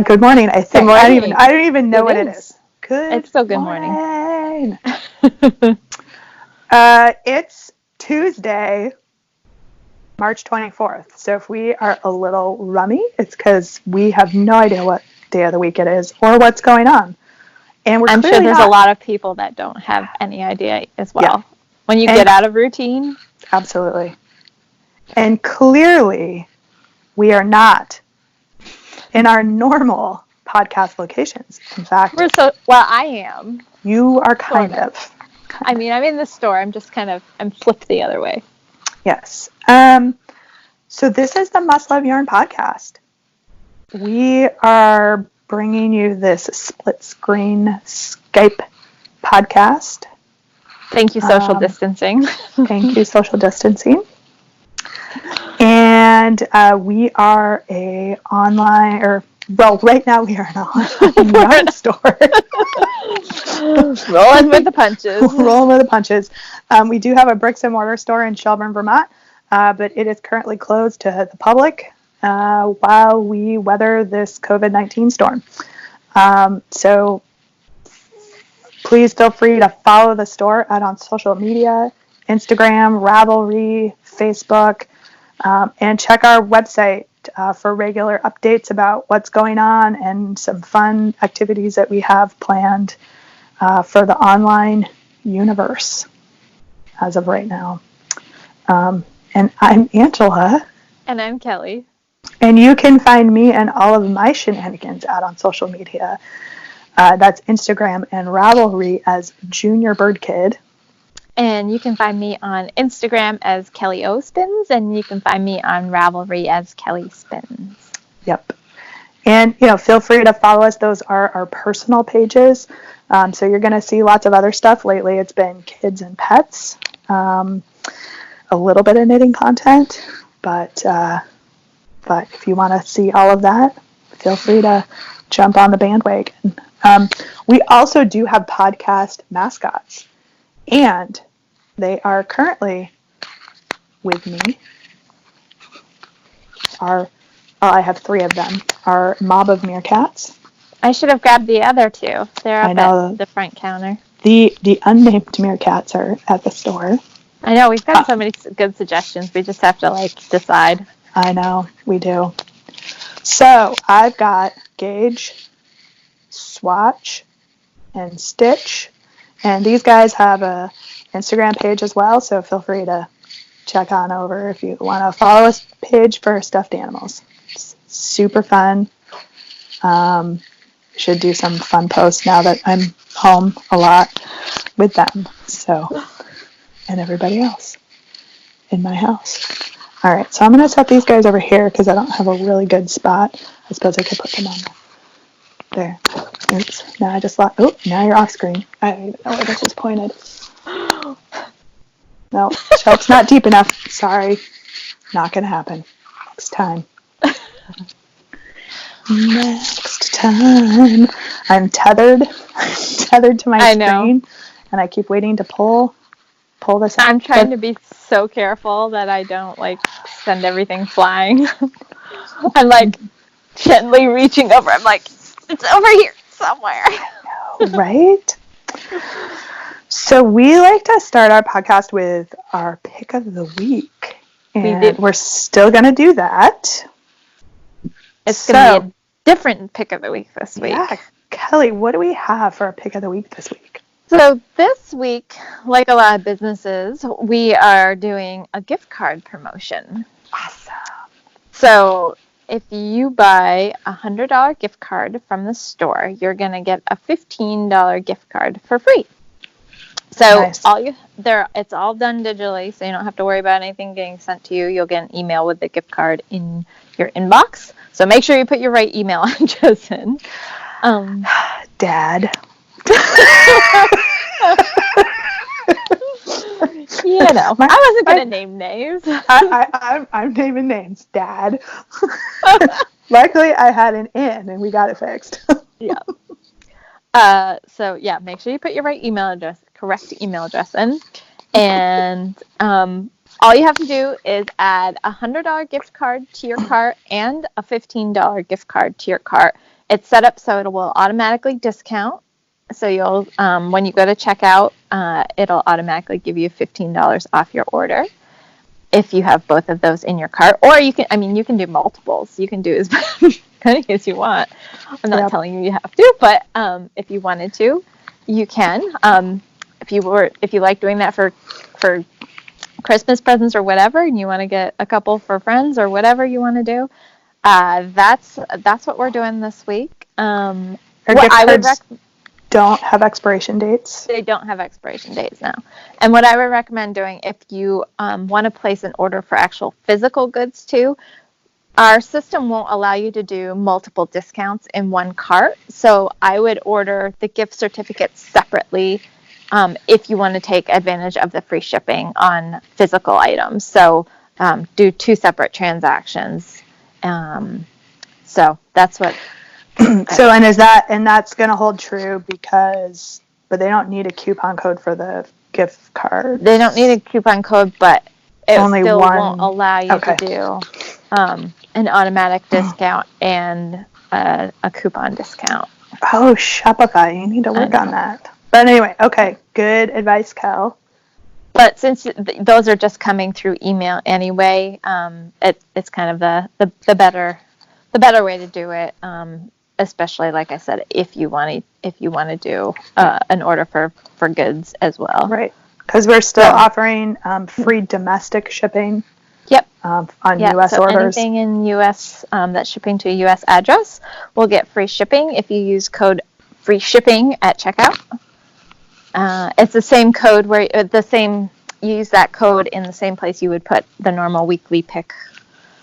Good morning, I think. Good morning. I don't even know what it is. It's still good morning. It's Tuesday, March 24th. So if we are a little rummy, it's because we have no idea what day of the week it is or what's going on. And I'm sure there's a lot of people that don't have any idea as well. Yeah. When you get out of routine. Absolutely. And clearly, we are not in our normal podcast locations. In fact, I am. You are kind of. I mean, I'm in the store. I'm flipped the other way. Yes. So this is the Must Love Yarn podcast. We are bringing you this split screen Skype podcast. Thank you, social distancing. Thank you, social distancing. And we are right now we are an online yarn store. Rolling with the punches. Rolling with the punches. We do have a bricks and mortar store in Shelburne, Vermont, but it is currently closed to the public while we weather this COVID-19 storm. So please feel free to follow the store out on social media, Instagram, Ravelry, Facebook, and check our website for regular updates about what's going on and some fun activities that we have planned for the online universe as of right now. And I'm Angela. And I'm Kelly. And you can find me and all of my shenanigans out on social media. That's Instagram and Ravelry as Junior Bird Kid. And you can find me on Instagram as Kelly O Spins, and you can find me on Ravelry as Kelly Spins. Yep. And, feel free to follow us. Those are our personal pages. So you're going to see lots of other stuff. Lately, it's been kids and pets, a little bit of knitting content. But if you want to see all of that, feel free to jump on the bandwagon. We also do have podcast mascots. And they are currently with me. I have 3 of them. Our mob of meerkats. I should have grabbed the other 2. They're up at the front counter. The unnamed meerkats are at the store. I know, we've got so many good suggestions. We just have to, decide. I know, we do. So, I've got Gauge, Swatch, and Stitch. And these guys have a Instagram page as well, so feel free to check on over if you want to follow us page for stuffed animals. It's super fun. Should do some fun posts now that I'm home a lot with them. So, and everybody else in my house. All right, so I'm going to set these guys over here because I don't have a really good spot. I suppose I could put them on there. Oops. Now I just lost. Oh, now you're off screen. I don't even know where this is pointed. No, shelf's not deep enough. Sorry. Not going to happen. Next time. Next time. I'm tethered to my screen. And I keep waiting to pull this out. I'm trying to be so careful that I don't, send everything flying. I'm, gently reaching over. I'm like, it's over here somewhere. I know, right? So we like to start our podcast with our pick of the week. And we're still going to do that. It's going to be a different pick of the week this week. Yeah. Kelly, what do we have for our pick of the week this week? So this week, like a lot of businesses, we are doing a gift card promotion. Awesome. So if you buy a $100 gift card from the store, you're going to get a $15 gift card for free. So nice. It's all done digitally, so you don't have to worry about anything getting sent to you. You'll get an email with the gift card in your inbox. So make sure you put your right email address in. Dad. I wasn't going to name names. I'm naming names. Dad. Luckily, I had an in, and we got it fixed. Yeah. Make sure you put your correct email address in. And all you have to do is add a $100 gift card to your cart and a $15 gift card to your cart. It's set up so it will automatically discount. So you'll, when you go to checkout, it'll automatically give you $15 off your order if you have both of those in your cart. Or you can do multiples. You can do as many as you want. I'm not telling you have to, but if you wanted to, you can. If you like doing that for Christmas presents or whatever, and you want to get a couple for friends or whatever you want to do, that's what we're doing this week. What I would don't have expiration dates. They don't have expiration dates now. And what I would recommend doing if you want to place an order for actual physical goods too, our system won't allow you to do multiple discounts in one cart. So I would order the gift certificates separately if you want to take advantage of the free shipping on physical items. So do 2 separate transactions. So that's what. So and that's going to hold true but they don't need a coupon code for the gift card. They don't need a coupon code, but it still won't allow you to do an automatic discount and a coupon discount. Oh, Shopify, you need to work on that. But anyway, okay, good advice, Cal. But since those are just coming through email anyway, it's kind of the better way to do it. Especially, like I said, if you want to do an order for goods as well. Right, because we're still offering free domestic shipping. Yep. On U.S. orders. Anything in U.S. That's shipping to a U.S. address will get free shipping if you use code free shipping at checkout. It's the same code you use that code in the same place you would put the normal weekly pick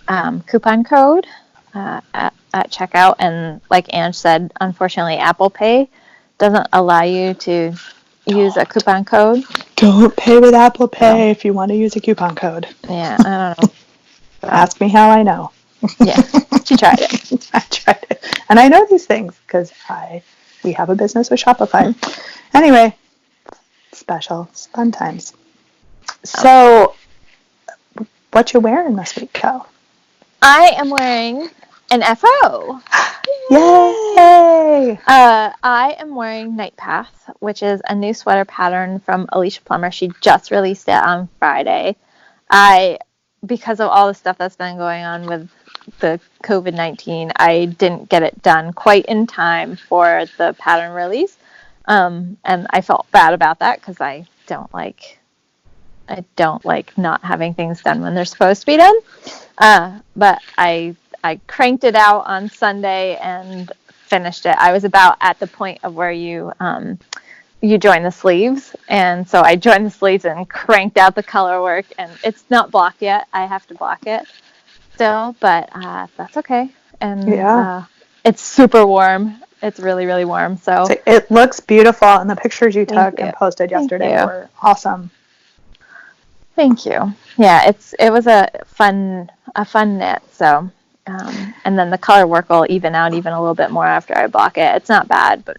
coupon code at checkout. And like Ange said, unfortunately, Apple Pay doesn't allow you to use a coupon code. Don't pay with Apple Pay if you want to use a coupon code. Yeah, I don't know. Ask me how I know. Yeah, she tried it. I tried it. And I know these things because we have a business with Shopify. Anyway, fun times. So, what you wearing this week, Cal? I am wearing an FO. Yay! I am wearing Night Path, which is a new sweater pattern from Alicia Plummer. She just released it on Friday. Because of all the stuff that's been going on with the COVID-19, I didn't get it done quite in time for the pattern release. And I felt bad about that because I don't like not having things done when they're supposed to be done. But I cranked it out on Sunday and finished it. I was about at the point of where you join the sleeves, and so I joined the sleeves and cranked out the color work, and it's not blocked yet. I have to block it still, but that's okay. And it's super warm. It's really, really warm. So it looks beautiful, and the pictures you took and posted yesterday were awesome. Thank you. Yeah, it was a fun knit. So, and then the color work will even out even a little bit more after I block it. It's not bad, but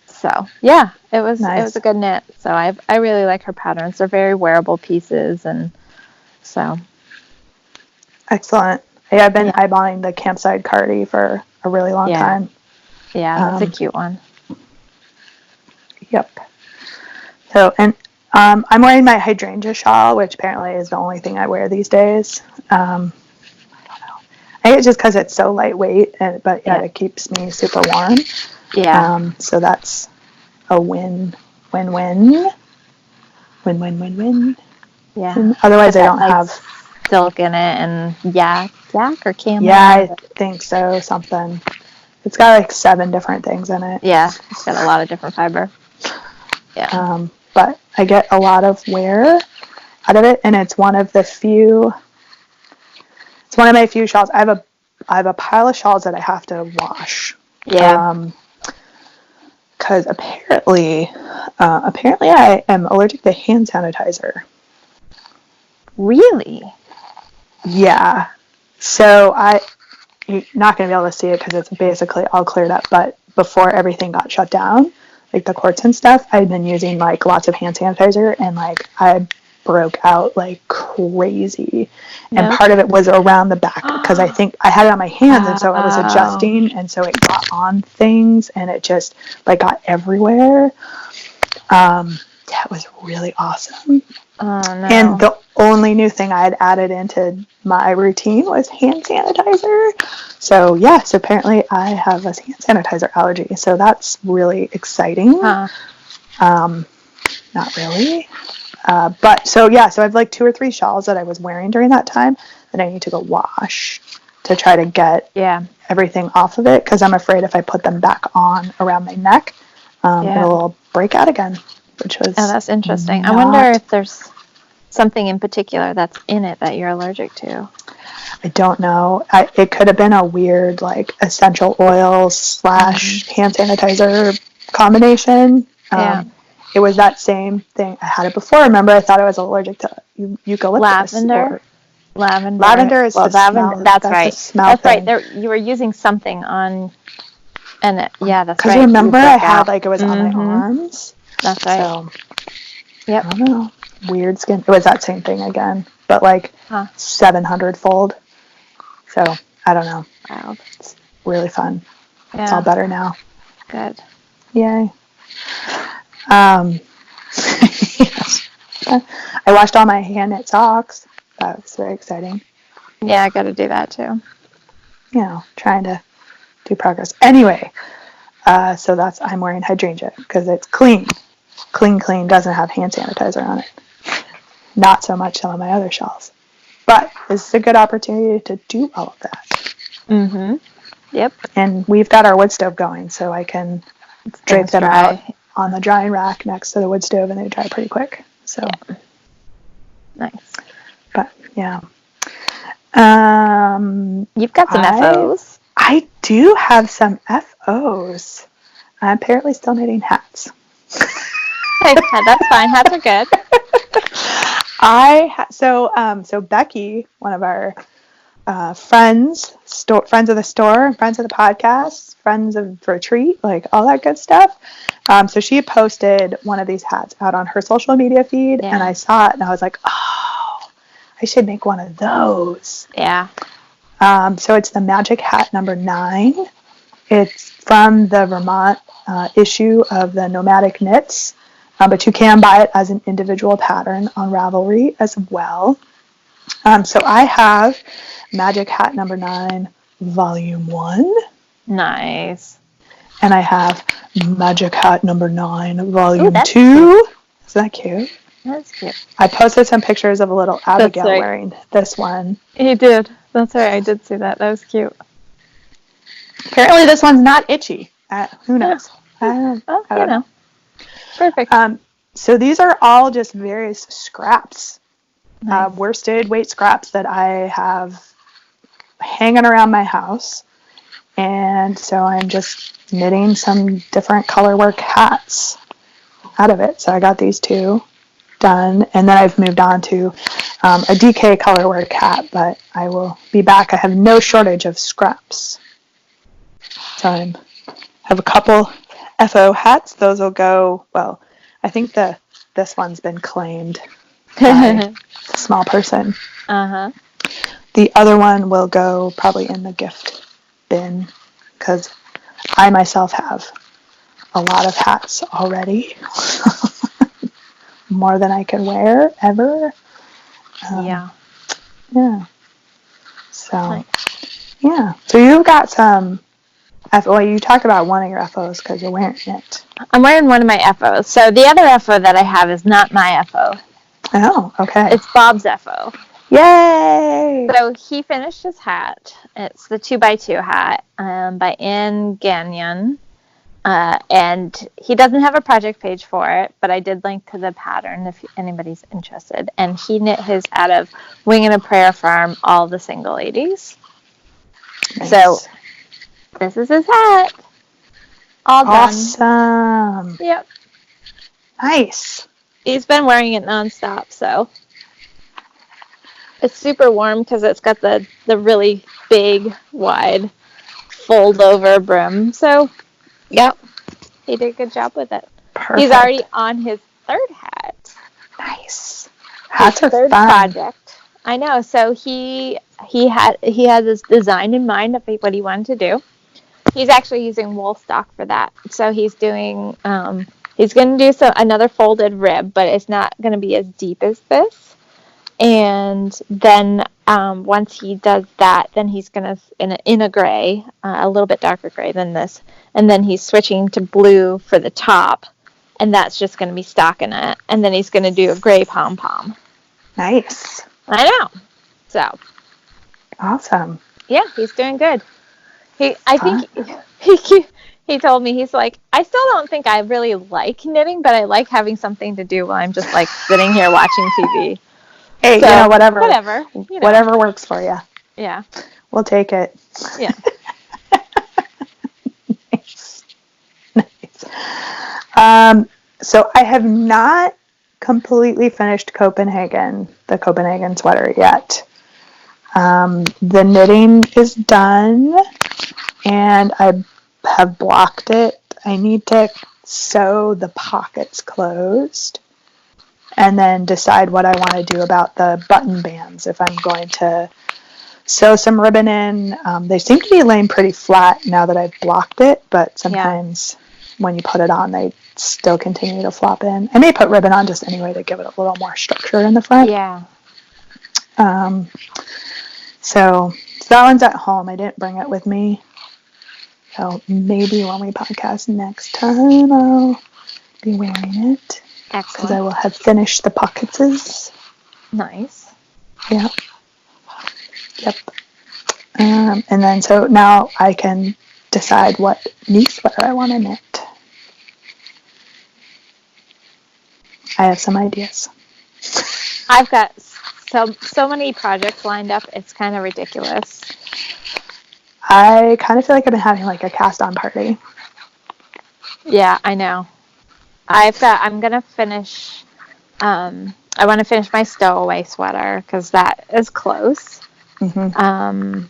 so yeah, it was nice. It was a good knit. So I really like her patterns. They're very wearable pieces, and so excellent. Yeah, I've been eyeballing the Campside Cardi for a really long time. Yeah, that's a cute one. Yep. So, and I'm wearing my Hydrangea Shawl, which apparently is the only thing I wear these days. I don't know. I think it's just because it's so lightweight, but it keeps me super warm. Yeah. So that's a win-win-win. Win-win-win-win. Yeah. And otherwise, I don't have silk in it and yak or camel. Yeah, I think so. Something. It's got like 7 different things in it. Yeah, it's got a lot of different fiber. Yeah. But I get a lot of wear out of it, and it's one of my few shawls. I have a pile of shawls that I have to wash. Yeah. Because apparently I am allergic to hand sanitizer. Really? Yeah. So you're not going to be able to see it because it's basically all cleared up. But before everything got shut down, like the courts and stuff, I'd been using like lots of hand sanitizer, and like I broke out like crazy. And Nope. part of it was around the back because I think I had it on my hands, and so I was adjusting, and so it got on things, and it just like got everywhere. That was really awesome. Oh, no. And the only new thing I had added into my routine was hand sanitizer. So yes, apparently I have a hand sanitizer allergy. So that's really exciting. Huh. Not really. But so I have like 2 or 3 shawls that I was wearing during that time that I need to go wash to try to get everything off of it, because I'm afraid if I put them back on around my neck, it'll break out again. Which was that's interesting. I wonder if there's something in particular that's in it that you're allergic to. I don't know. It could have been a weird like essential oil / hand sanitizer combination. It was that same thing. I had it before. Remember, I thought I was allergic to eucalyptus. Lavender. Lavender is the smell. That's right. The smell that's thing. right. You were using something on, and that's right. Because remember, I had like it was on my arms. That's right. So, I don't know. Weird skin. It was that same thing again, but like 700-fold. So I don't know. Wow. It's really fun. Yeah. It's all better now. Good. Yay. Yes. I washed all my hand knit socks. That was very exciting. Yeah, I got to do that too. Trying to do progress. Anyway, so I'm wearing Hydrangea because it's clean. Clean, doesn't have hand sanitizer on it. Not so much some of my other shawls. But this is a good opportunity to do all of that. Mm-hmm. Yep. And we've got our wood stove going, so I can drape them out on the drying rack next to the wood stove, and they dry pretty quick. So nice. But you've got some FOs. I do have some FOs. I'm apparently still knitting hats. That's fine. Hats are good. So Becky, one of our friends of the store, friends of the podcast, friends of retreat, like all that good stuff. So she posted one of these hats out on her social media feed, and I saw it, and I was like, oh, I should make one of those. Yeah. So it's the Magic Hat number 9. It's from the Vermont issue of the Nomadic Knits, but you can buy it as an individual pattern on Ravelry as well. So I have Magic Hat number 9, volume 1. Nice. And I have Magic Hat number 9, volume 2. Isn't that cute? That's cute. I posted some pictures of a little Abigail wearing this one. You did. That's right. I did see that. That was cute. Apparently this one's not itchy. Who knows? I don't know. Perfect. So these are all just various scraps. Nice. Worsted weight scraps that I have hanging around my house. And so I'm just knitting some different colorwork hats out of it. So I got these 2 done, and then I've moved on to a DK colorwork hat, but I will be back. I have no shortage of scraps. So I have a couple FO hats. Those will go, well, I think this one's been claimed by a small person. Uh-huh. The other one will go probably in the gift bin, because I myself have a lot of hats already. More than I can wear ever. Yeah. So, So you've got some well, you talked about one of your FOs because you're wearing it. I'm wearing one of my FOs. So the other FO that I have is not my FO. Oh, okay. It's Bob's FO. Yay! So he finished his hat. It's the 2x2 hat by Anne Gagnon. And he doesn't have a project page for it, but I did link to the pattern if anybody's interested. And he knit his out of Wing and a Prayer Farm, all the single ladies. Nice. So this is his hat. All done. Awesome. Yep. Nice. He's been wearing it nonstop, so it's super warm because it's got the really big, wide, fold-over brim. So, yep, he did a good job with it. Perfect. He's already on his 3rd hat. Nice. Hats are third fun. project. I know. So he had this design in mind of what he wanted to do. He's actually using wool stock for that. So he's doing he's going to do another folded rib, but it's not going to be as deep as this. And then once he does that, then he's going to in a gray, a little bit darker gray than this, and then he's switching to blue for the top, and that's just going to be stockinette. And then he's going to do a gray pom pom. Nice. I know. So. Awesome. Yeah, he's doing good. I think he told me, he's like, I still don't think I really like knitting, but I like having something to do while I'm just like sitting here watching TV. Hey, So, whatever. Whatever works for you. Yeah. We'll take it. Yeah. Nice. So I have not completely finished the Copenhagen Sweater yet. The knitting is done, and I have blocked it. I need to sew the pockets closed and then decide what I want to do about the button bands. If I'm going to sew some ribbon in. They seem to be laying pretty flat now that I've blocked it, but sometimes when you put it on, they still continue to flop in. I may put ribbon on just anyway to give it a little more structure in the front. Yeah. So that one's at home. I didn't bring it with me. So maybe when we podcast next time, I'll be wearing it. Excellent. Because I will have finished the pocketses. Nice. Yeah. Yep. And then so now I can decide what knee sweater I want to knit. I have some ideas. I've got so many projects lined up. It's kind of ridiculous. I kind of feel like I've been having like a cast-on party. Yeah, I know. I'm going to finish, I want to finish my Stowaway Sweater because that is close. Mm-hmm.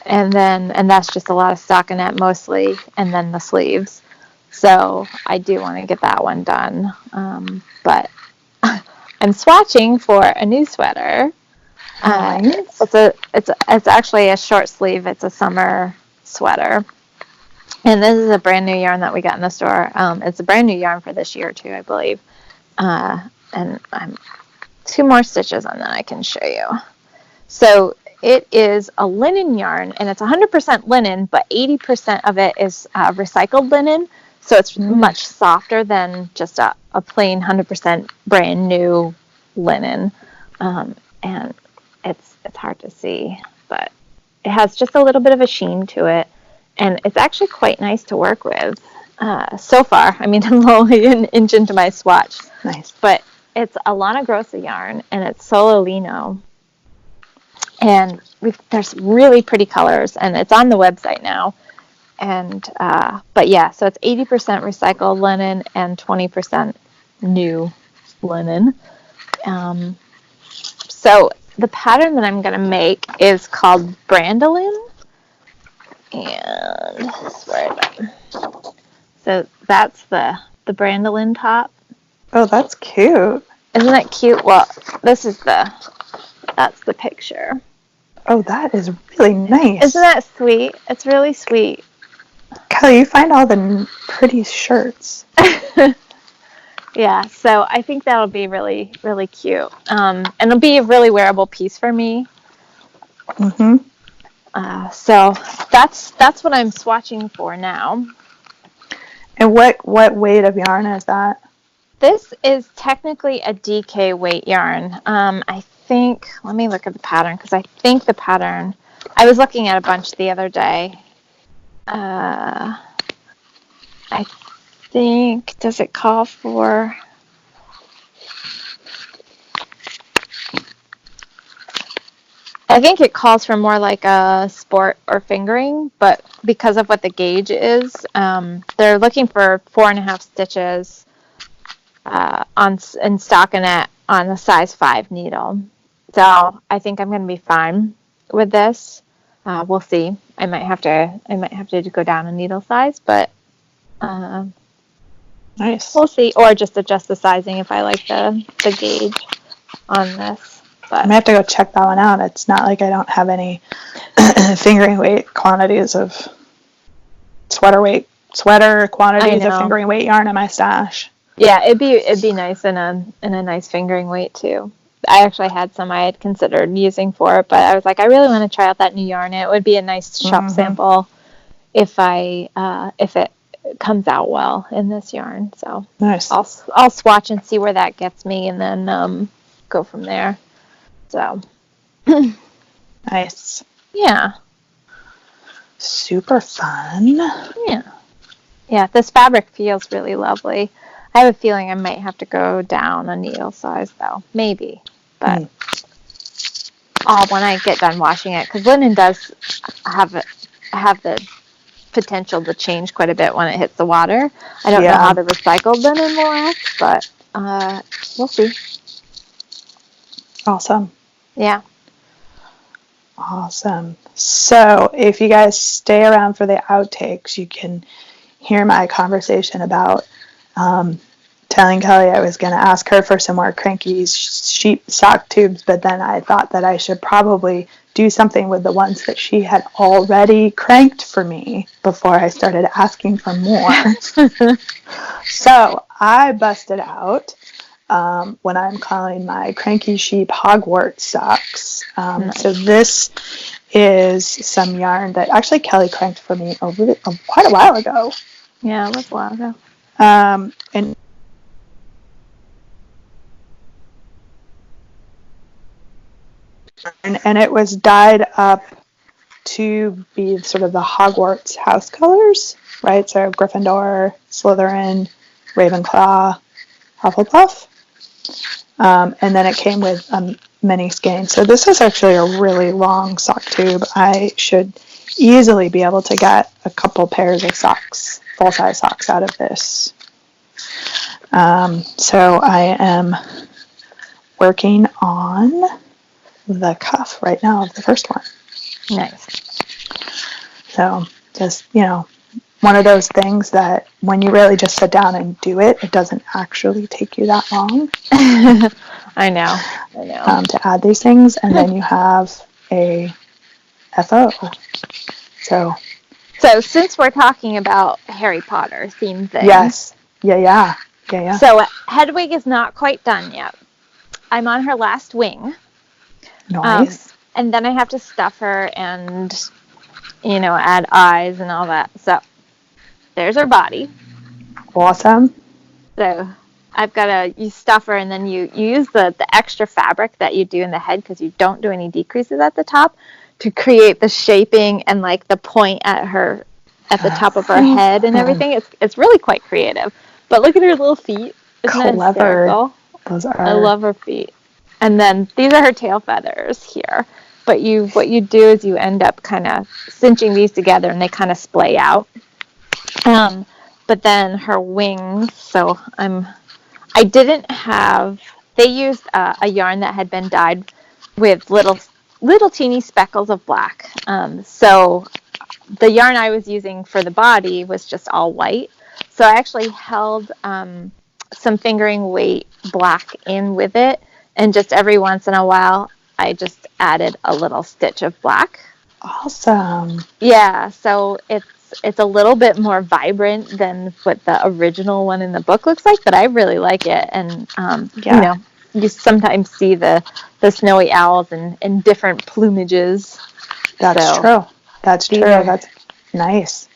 And that's just a lot of stockinette mostly, and then the sleeves. So I do want to get that one done. But I'm swatching for a new sweater. Nice. It's actually a short sleeve. It's a summer sweater. And this is a brand new yarn that we got in the store. It's a brand new yarn for this year too, I believe. And I'm 2 more stitches on that I can show you. So it is a linen yarn, and it's 100% linen, but 80% of it is recycled linen. So it's much softer than just a plain 100% brand new linen. And it's hard to see, but it has just a little bit of a sheen to it. And it's actually quite nice to work with so far. I mean, I'm only an inch into my swatch. Nice. But it's a Lana Grossa yarn, and it's solo lino. And there's really pretty colors, and it's on the website now. And but yeah, so it's 80% recycled linen and 20% new linen. So the pattern that I'm going to make is called Brandolin. And so that's the Brandolin top. Oh, that's cute. Isn't that cute? Well, that's the picture. Oh, that is really nice. Isn't that sweet? It's really sweet. Kelly, you find all the pretty shirts. Yeah, so I think that'll be really, really cute. And it'll be a really wearable piece for me. Mm-hmm. So that's what I'm swatching for now. And what weight of yarn is that? This is technically a DK weight yarn. I think, let me look at the pattern, because I think the pattern, I was looking at a bunch the other day. I think, does it call for, I think it calls for more like a sport or fingering, but because of what the gauge is, they're looking for 4.5 stitches in stockinette on a size 5 needle. So I think I'm going to be fine with this. We'll see. I might have to go down a needle size, but nice. We'll see, or just adjust the sizing if I like the gauge. on this. I But may have to go check that one out. It's not like I don't have any fingering weight quantities of sweater quantities of fingering weight yarn in my stash. Yeah, it'd be nice in a nice fingering weight too. I actually had some I had considered using for it, but I was like, I really want to try out that new yarn. It would be a nice shop sample if it comes out well in this yarn. So nice. I'll swatch and see where that gets me, and then go from there. So nice. Yeah. Super fun. Yeah. This fabric feels really lovely. I have a feeling I might have to go down a needle size though, maybe, but when I get done washing it, because linen does have the potential to change quite a bit when it hits the water. I don't know how the recycled linen will act, but we'll see. Awesome. Yeah. Awesome. So if you guys stay around for the outtakes, you can hear my conversation about telling Kelly I was going to ask her for some more cranky sheep sock tubes, but then I thought that I should probably do something with the ones that she had already cranked for me before I started asking for more. So I busted out what I'm calling my Cranky Sheep Hogwarts socks. Nice. So this is some yarn that actually Kelly cranked for me quite a while ago. Yeah, it was a while ago. And it was dyed up to be sort of the Hogwarts house colors, right? So Gryffindor, Slytherin, Ravenclaw, Hufflepuff. And then it came with a mini skein. So this is actually a really long sock tube. I should easily be able to get a couple pairs of socks, full-size socks out of this. So I am working on the cuff right now of the first one. Nice. So just, one of those things that when you really just sit down and do it, it doesn't actually take you that long. I know. To add these things, and then you have a FO. So since we're talking about Harry Potter theme things. Yes. Yeah. So Hedwig is not quite done yet. I'm on her last wing. Nice. And then I have to stuff her and, add eyes and all that. So there's her body. Awesome. So I've got you stuff her, and then you use the extra fabric that you do in the head, because you don't do any decreases at the top, to create the shaping and like the point at the top of her head and everything. It's really quite creative. But look at her little feet. Isn't that hysterical? Those are. I love her feet. And then these are her tail feathers here. But what you do is you end up kind of cinching these together, and they kind of splay out. But then her wings. So I didn't have. They used a yarn that had been dyed with little teeny speckles of black. So the yarn I was using for the body was just all white. So I actually held some fingering weight black in with it, and just every once in a while I just added a little stitch of black. Awesome. Yeah, so it's a little bit more vibrant than what the original one in the book looks like, but I really like it. And you sometimes see the snowy owls in different plumages. That's true. That's true. That's nice.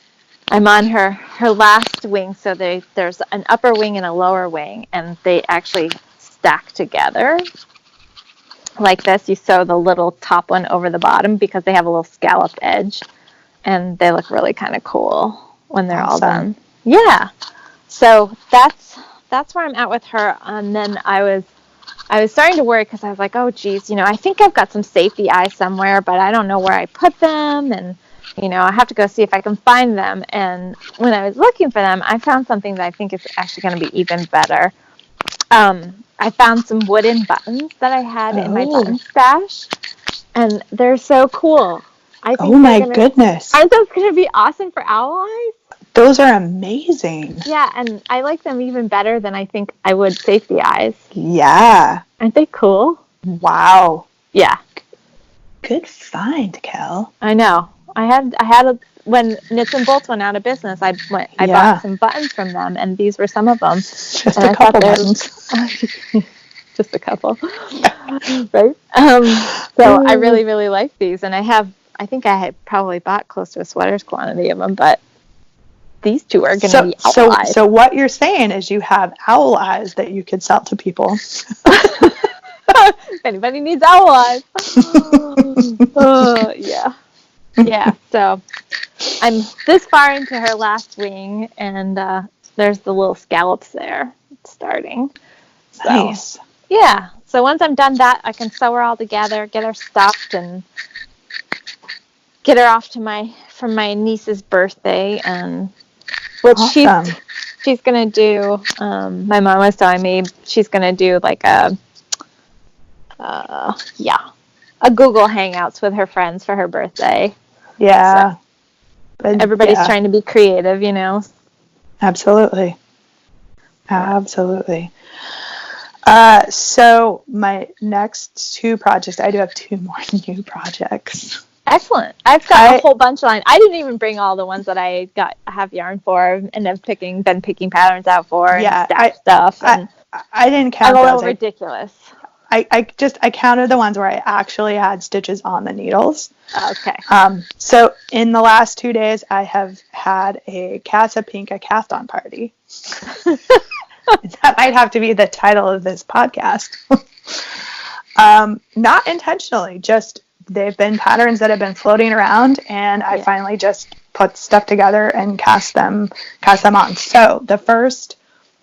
I'm on her last wing, so there's an upper wing and a lower wing, and they actually stack together like this. You sew the little top one over the bottom because they have a little scalloped edge, and they look really kind of cool when they're all done. Yeah. So that's where I'm at with her. And then I was starting to worry, because I was like, oh geez, I think I've got some safety eyes somewhere, but I don't know where I put them, and I have to go see if I can find them. And when I was looking for them, I found something that I think is actually going to be even better. I found some wooden buttons that I had in my button stash, and they're so cool. I think goodness. Aren't those going to be awesome for owl eyes? Those are amazing. Yeah, and I like them even better than I think I would safety eyes. Yeah. Aren't they cool? Wow. Yeah. Good find, Kel. I know. When Knits and Bolts went out of business, I bought some buttons from them, and these were some of them. Just a couple buttons. Just a couple, right? So I really, really like these, and I think I had probably bought close to a sweater's quantity of them, but these two are going to be owl eyes. So what you're saying is you have owl eyes that you could sell to people. If anybody needs owl eyes. Yeah. Yeah, so I'm this far into her last wing, and there's the little scallops there starting. So, nice. Yeah, so once I'm done that, I can sew her all together, get her stuffed, and get her off to from my niece's birthday, and which awesome. she's gonna do. My mom was telling me she's gonna do like a Google Hangouts with her friends for her birthday. Yeah. So everybody's trying to be creative, you know. Absolutely. Absolutely. So my next two projects, I do have two more new projects. Excellent. I've got a whole bunch of line. I didn't even bring all the ones that I have yarn for, and have been picking patterns out for, and stack stuff. And I didn't count. I'm a little ridiculous. I counted the ones where I actually had stitches on the needles. Okay. So in the last 2 days, I have had a Casapinka cast-on party. That might have to be the title of this podcast. Not intentionally, just they've been patterns that have been floating around, and I finally just put stuff together and cast them on. So the first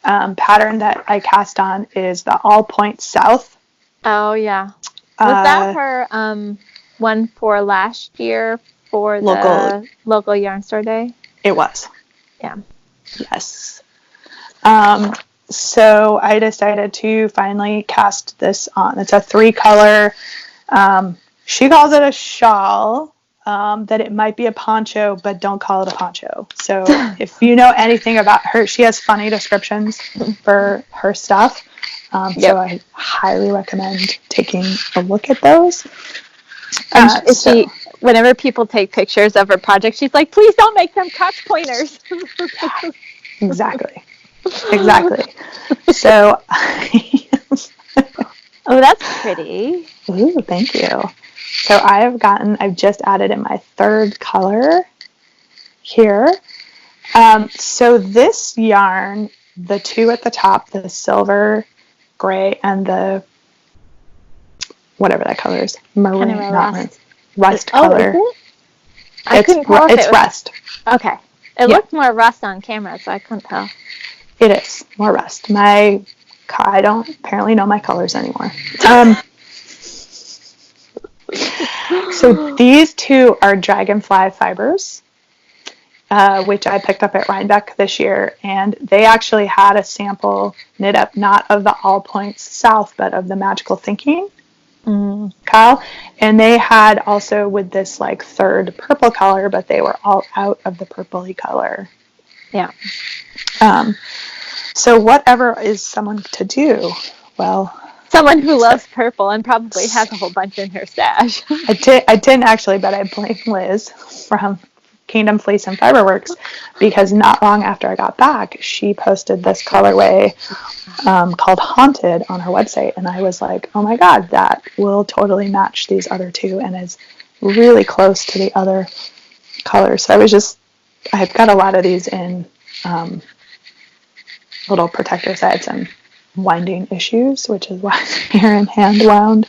pattern that I cast on is the All Points South. Oh, yeah. Was that her one for last year for the local yarn store day? It was. Yeah. Yes. So I decided to finally cast this on. It's a 3-color. She calls it a shawl, that it might be a poncho, but don't call it a poncho. So if you know anything about her, she has funny descriptions for her stuff. So I highly recommend taking a look at those. Whenever people take pictures of her project, she's like, please don't make them crotch pointers. Yeah, exactly. So, oh, that's pretty. Ooh, thank you. So I've just added in my 3rd color here. So this yarn, the two at the top, the silver, gray, and the whatever that color is, maroon, rust color. Oh, is it? It's rust. Okay. It looked more rust on camera, so I couldn't tell. It is more rust. I don't apparently know my colors anymore. So these two are Dragonfly Fibers, which I picked up at Rhinebeck this year, and they actually had a sample knit up, not of the All Points South, but of the Magical Thinking Kyle, and they had also with this like 3rd purple color, but they were all out of the purpley color. Yeah. So whatever is someone to do? Well, someone who loves purple and probably has a whole bunch in her stash. I didn't actually, but I blame Liz from Kingdom Fleece and Fiberworks, because not long after I got back, she posted this colorway called Haunted on her website, and I was like, oh my god, that will totally match these other two and is really close to the other colors. So I've got a lot of these in little protectors. I had some winding issues, which is why they're here in hand wound.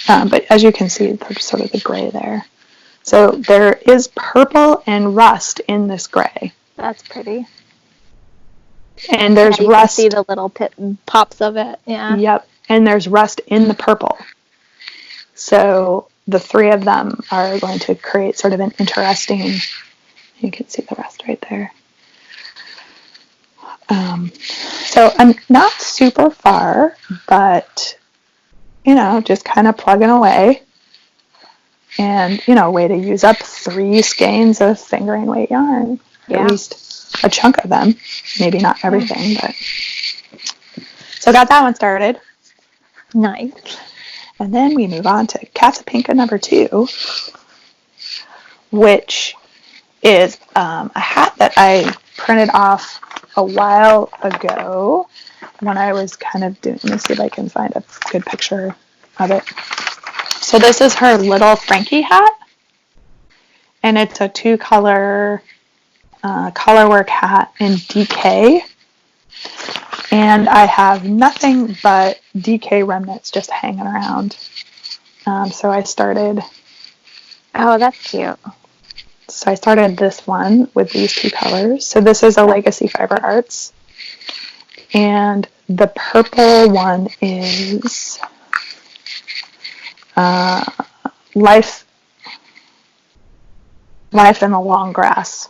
But as you can see, there's sort of the gray there. So there is purple and rust in this gray. That's pretty. And there's you rust. Can see the little pops of it. Yeah. Yep. And there's rust in the purple. So the 3 of them are going to create sort of an interesting. You can see the rust right there. So I'm not super far, but just kind of plugging away. And, a way to use up 3 skeins of fingering weight yarn. Yeah. At least a chunk of them. Maybe not everything, but. So got that one started. Nice. And then we move on to Casapinka number 2, which is a hat that I printed off a while ago when I was kind of doing, let me see if I can find a good picture of it. So this is her little Frankie hat, and it's a 2-color colorwork hat in DK, and I have nothing but DK remnants just hanging around. So I started. Oh, that's cute. So I started this one with these 2 colors. So this is a Legacy Fiber Arts, and the purple one is Life in the Long Grass.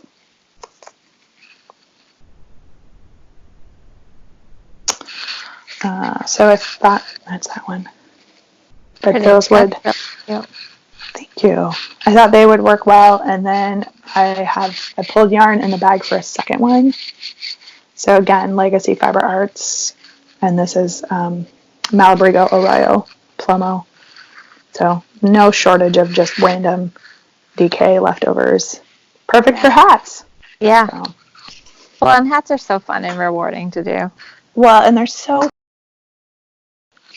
So if that's that one. But those would, thank you. I thought they would work well, and then I pulled yarn in the bag for a second one. So again, Legacy Fiber Arts, and this is Malabrigo Arroyo Plomo. So no shortage of just random DK leftovers. Perfect for hats. Yeah. So. Well, and hats are so fun and rewarding to do. Well, and they're so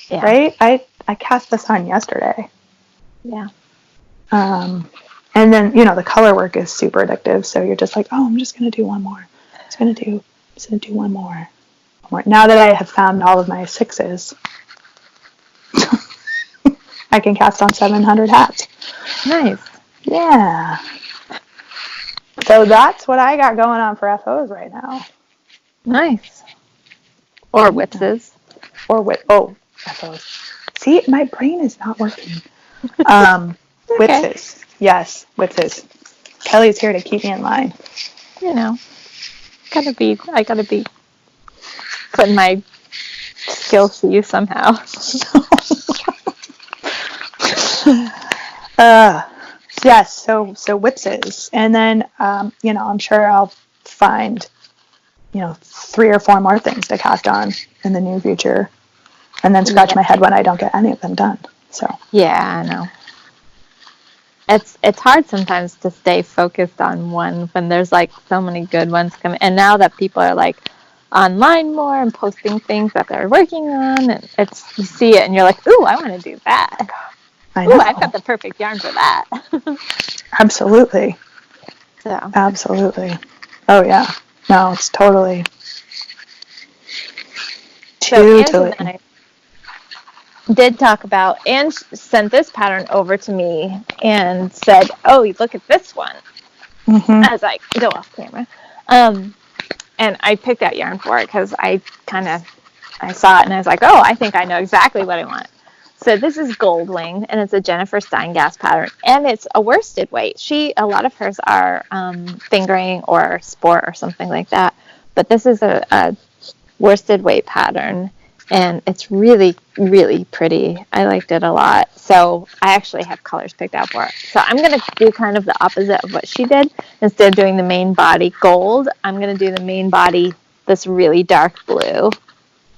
right. I cast this on yesterday. Yeah. And then the color work is super addictive. So you're just like, oh, I'm just gonna do one more. I'm just gonna do one more. Now that I have found all of my 6s, I can cast on 700 hats. Nice. Yeah. So that's what I got going on for FOs right now. Nice. Or Whipses. FOs. See, my brain is not working. Whipses. Yes, Whipses. Kelly's here to keep me in line. I gotta be putting my skills to use somehow. Yes, so Whipses. And then, I'm sure I'll find, 3 or 4 more things to cast on in the near future. And then scratch my head when I don't get any of them done. So. Yeah, I know. It's hard sometimes to stay focused on one when there's like so many good ones coming. And now that people are like online more and posting things that they're working on, and you see it and you're like, ooh, I want to do that. I know. Ooh, I've got the perfect yarn for that. Absolutely. So. Absolutely. Oh yeah. No, it's totally. I did talk about, and sent this pattern over to me and said, oh, look at this one. Mm-hmm. As I go off camera. And I picked out yarn for it because I saw it and I was like, oh, I think I know exactly what I want. So this is Goldwing, and it's a Jennifer Steingass pattern, and it's a worsted weight. A lot of hers are fingering or sport or something like that, but this is a worsted weight pattern, and it's really, really pretty. I liked it a lot. So I actually have colors picked out for it. So I'm going to do kind of the opposite of what she did. Instead of doing the main body gold, I'm going to do the main body this really dark blue.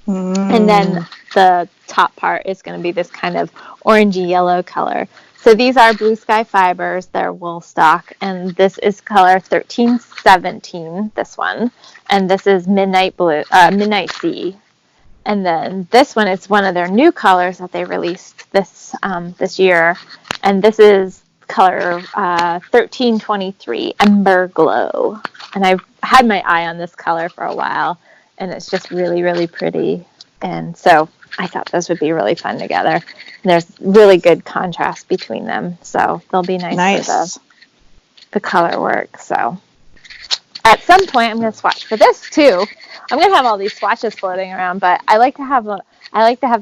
And then the top part is going to be this kind of orangey yellow color. So these are Blue Sky Fibers. They're wool stock, and this is color 1317, this one. And this is Midnight Sea. And then this one is one of their new colors that they released this year. And this is color 1323, Ember Glow. And I've had my eye on this color for a while, and it's just really, really pretty. And so I thought those would be really fun together. And there's really good contrast between them, so they'll be nice. For the color work. So at some point, I'm going to swatch for this too. I'm going to have all these swatches floating around, but I like to have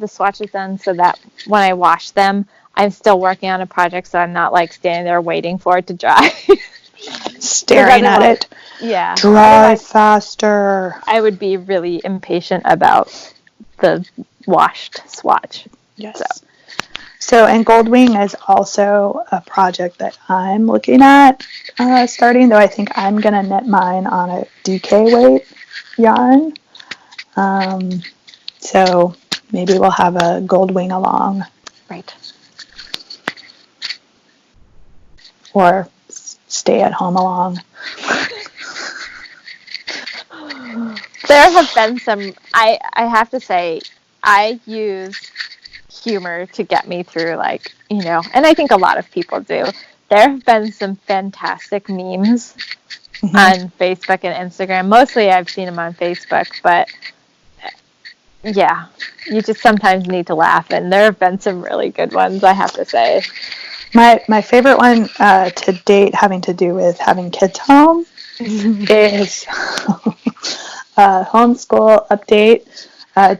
the swatches done so that when I wash them, I'm still working on a project, so I'm not like standing there waiting for it to dry. Staring at it. Yeah. Dry faster. I would be really impatient about the washed swatch. Yes. So, and Goldwing is also a project that I'm looking at starting, though I think I'm going to knit mine on a DK weight yarn. So, maybe we'll have a Goldwing along. Right. Or stay at home along. There have been some, I have to say, I use humor to get me through, like, you know, and I think a lot of people do. There have been some fantastic memes on Facebook and Instagram. Mostly I've seen them on Facebook, but yeah, you just sometimes need to laugh, and there have been some really good ones, I have to say. My favorite one to date, having to do with having kids home, is homeschool update.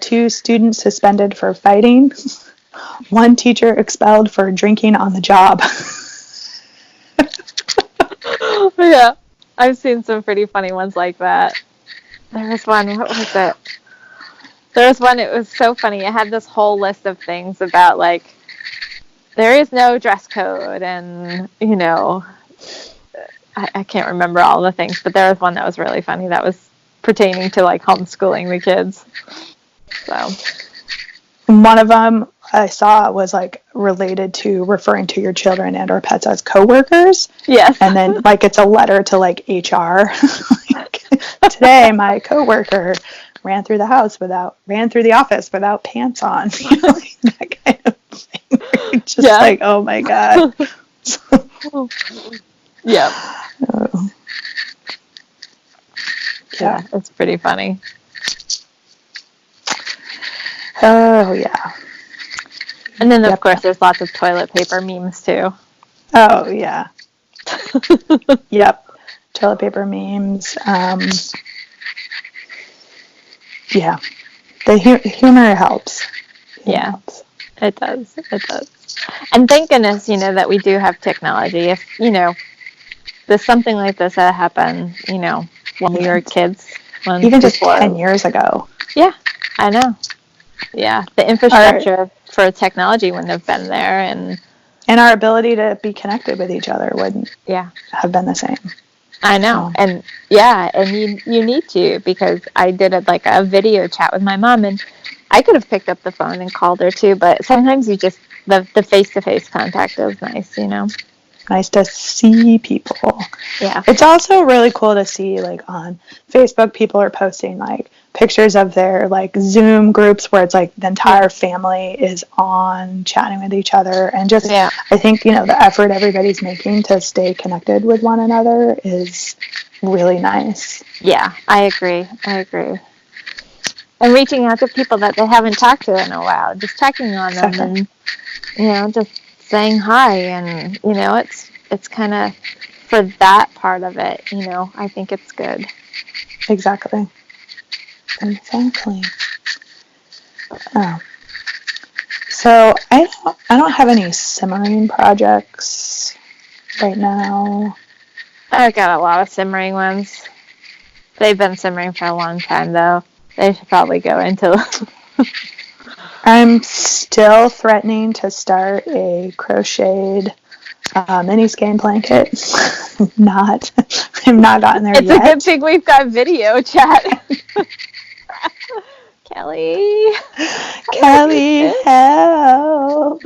2 students suspended for fighting. 1 teacher expelled for drinking on the job. Yeah, I've seen some pretty funny ones like that. There was one, what was it? There was one, it was so funny. It had this whole list of things about, like, there is no dress code, and, you know, I can't remember all the things, but there was one that was really funny that was pertaining to, like, homeschooling the kids. So one of them I saw was, like, related to referring to your children and or pets as coworkers. Yes. And then, like, it's a letter to, like, HR. Like, today my coworker ran through the office without pants on. You know, like, that kind of thing. Just like, oh my God. Yeah. Yeah, it's pretty funny. Oh, yeah. And then, of course, there's lots of toilet paper memes, too. Oh, yeah. Yep. Toilet paper memes. Yeah. The humor helps. It does. It does. And thank goodness, you know, that we do have technology. If, you know, there's something like this that happened, you know, when we were kids. Even just 10 years ago. Yeah, I know. Yeah, the infrastructure for technology wouldn't have been there, and our ability to be connected with each other wouldn't have been the same. I know. So. And you need to, because I did a video chat with my mom, and I could have picked up the phone and called her too, but sometimes you just the face-to-face contact is nice, you know. Nice to see people. Yeah. It's also really cool to see, like, on Facebook, people are posting, like, pictures of their, like, Zoom groups where it's, like, the entire family is on chatting with each other. And just, I think, you know, the effort everybody's making to stay connected with one another is really nice. Yeah, I agree. And reaching out to people that they haven't talked to in a while, just checking on them and, you know, just saying hi, and, you know, it's kind of, for that part of it, you know, I think it's good. Exactly. Oh. So I don't have any simmering projects right now. I've got a lot of simmering ones. They've been simmering for a long time, though. They should probably go into I'm still threatening to start a crocheted mini skein blanket. I've not gotten there yet. It's a good thing we've got video chat. Kelly, help.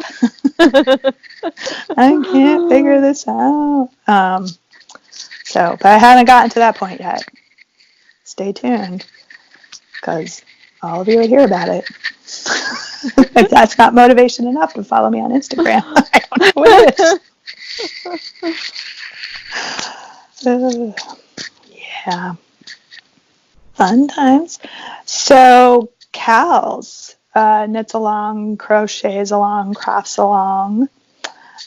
I can't figure this out. But I haven't gotten to that point yet. Stay tuned, because all of you will hear about it. If that's not motivation enough to follow me on Instagram, I don't know what it is. Yeah. Fun times. So, Cal's knits along, crochets along, crafts along.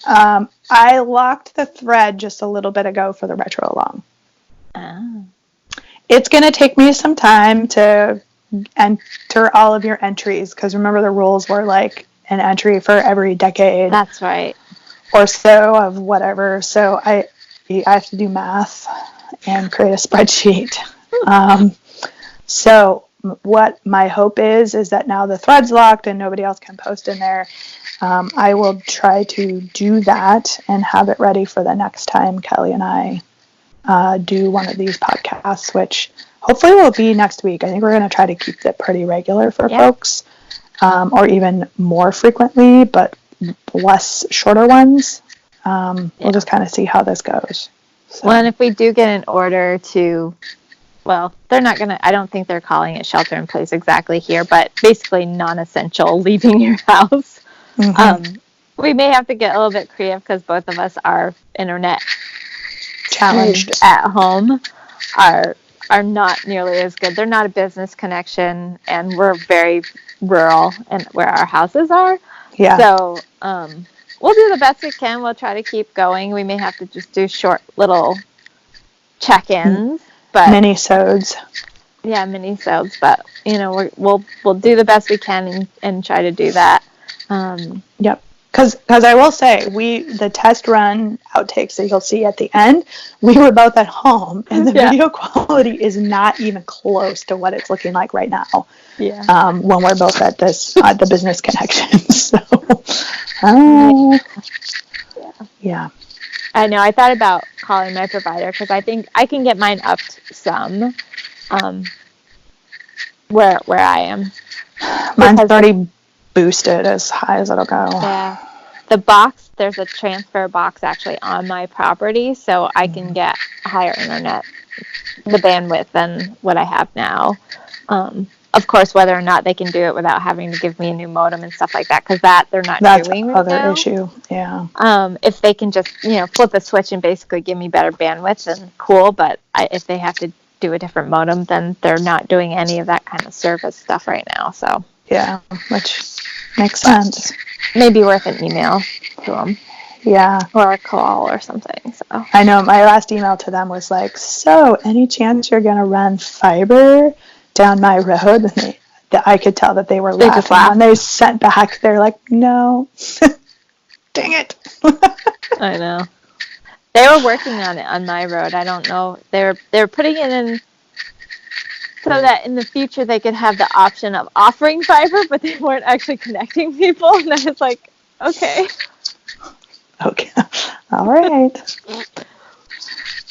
I locked the thread just a little bit ago for the retro along. Oh. It's going to take me some time to enter all of your entries, because remember the rules were like an entry for every decade. That's right. Or so of whatever. So I have to do math and create a spreadsheet. So what my hope is that now the thread's locked and nobody else can post in there, I will try to do that and have it ready for the next time Kelly and I do one of these podcasts, which hopefully will be next week. I think we're going to try to keep it pretty regular for folks. or even more frequently, but less shorter ones. We'll just kind of see how this goes. So. Well, and if we do get an order to, well, they're not going to, I don't think they're calling it shelter in place exactly here, but basically non-essential leaving your house. We may have to get a little bit creative because both of us are internet challenged at home are not nearly as good. They're not a business connection, and we're very rural and where our houses are. Yeah. So we'll do the best we can. We'll try to keep going. We may have to just do short little check-ins, but mini-sodes. Yeah, mini-sodes. But we'll do the best we can and try to do that. Yep. Because I will say, the test run outtakes that you'll see at the end, we were both at home, and the video quality is not even close to what it's looking like right now. Yeah. When we're both at the business connection. So, yeah. I know. I thought about calling my provider because I think I can get mine up some, where I am. Mine's already boosted as high as it'll go. Yeah. The box, there's a transfer box actually on my property, so I can get higher internet, the bandwidth than what I have now. Of course, whether or not they can do it without having to give me a new modem and stuff like that, because they're not doing right now. That's another issue, yeah. If they can just, flip a switch and basically give me better bandwidth, then cool, but if they have to do a different modem, then they're not doing any of that kind of service stuff right now, so. Yeah, which makes sense. Maybe worth an email to them. Yeah. Or a call or something. So I know my last email to them was like, so any chance you're going to run fiber down my road? And I could tell that they were laughing. And they sent back, they're like, no. Dang it. I know. They were working on it on my road. I don't know. They're putting it in so that in the future they could have the option of offering fiber, but they weren't actually connecting people. And I was like, okay. Okay. All right.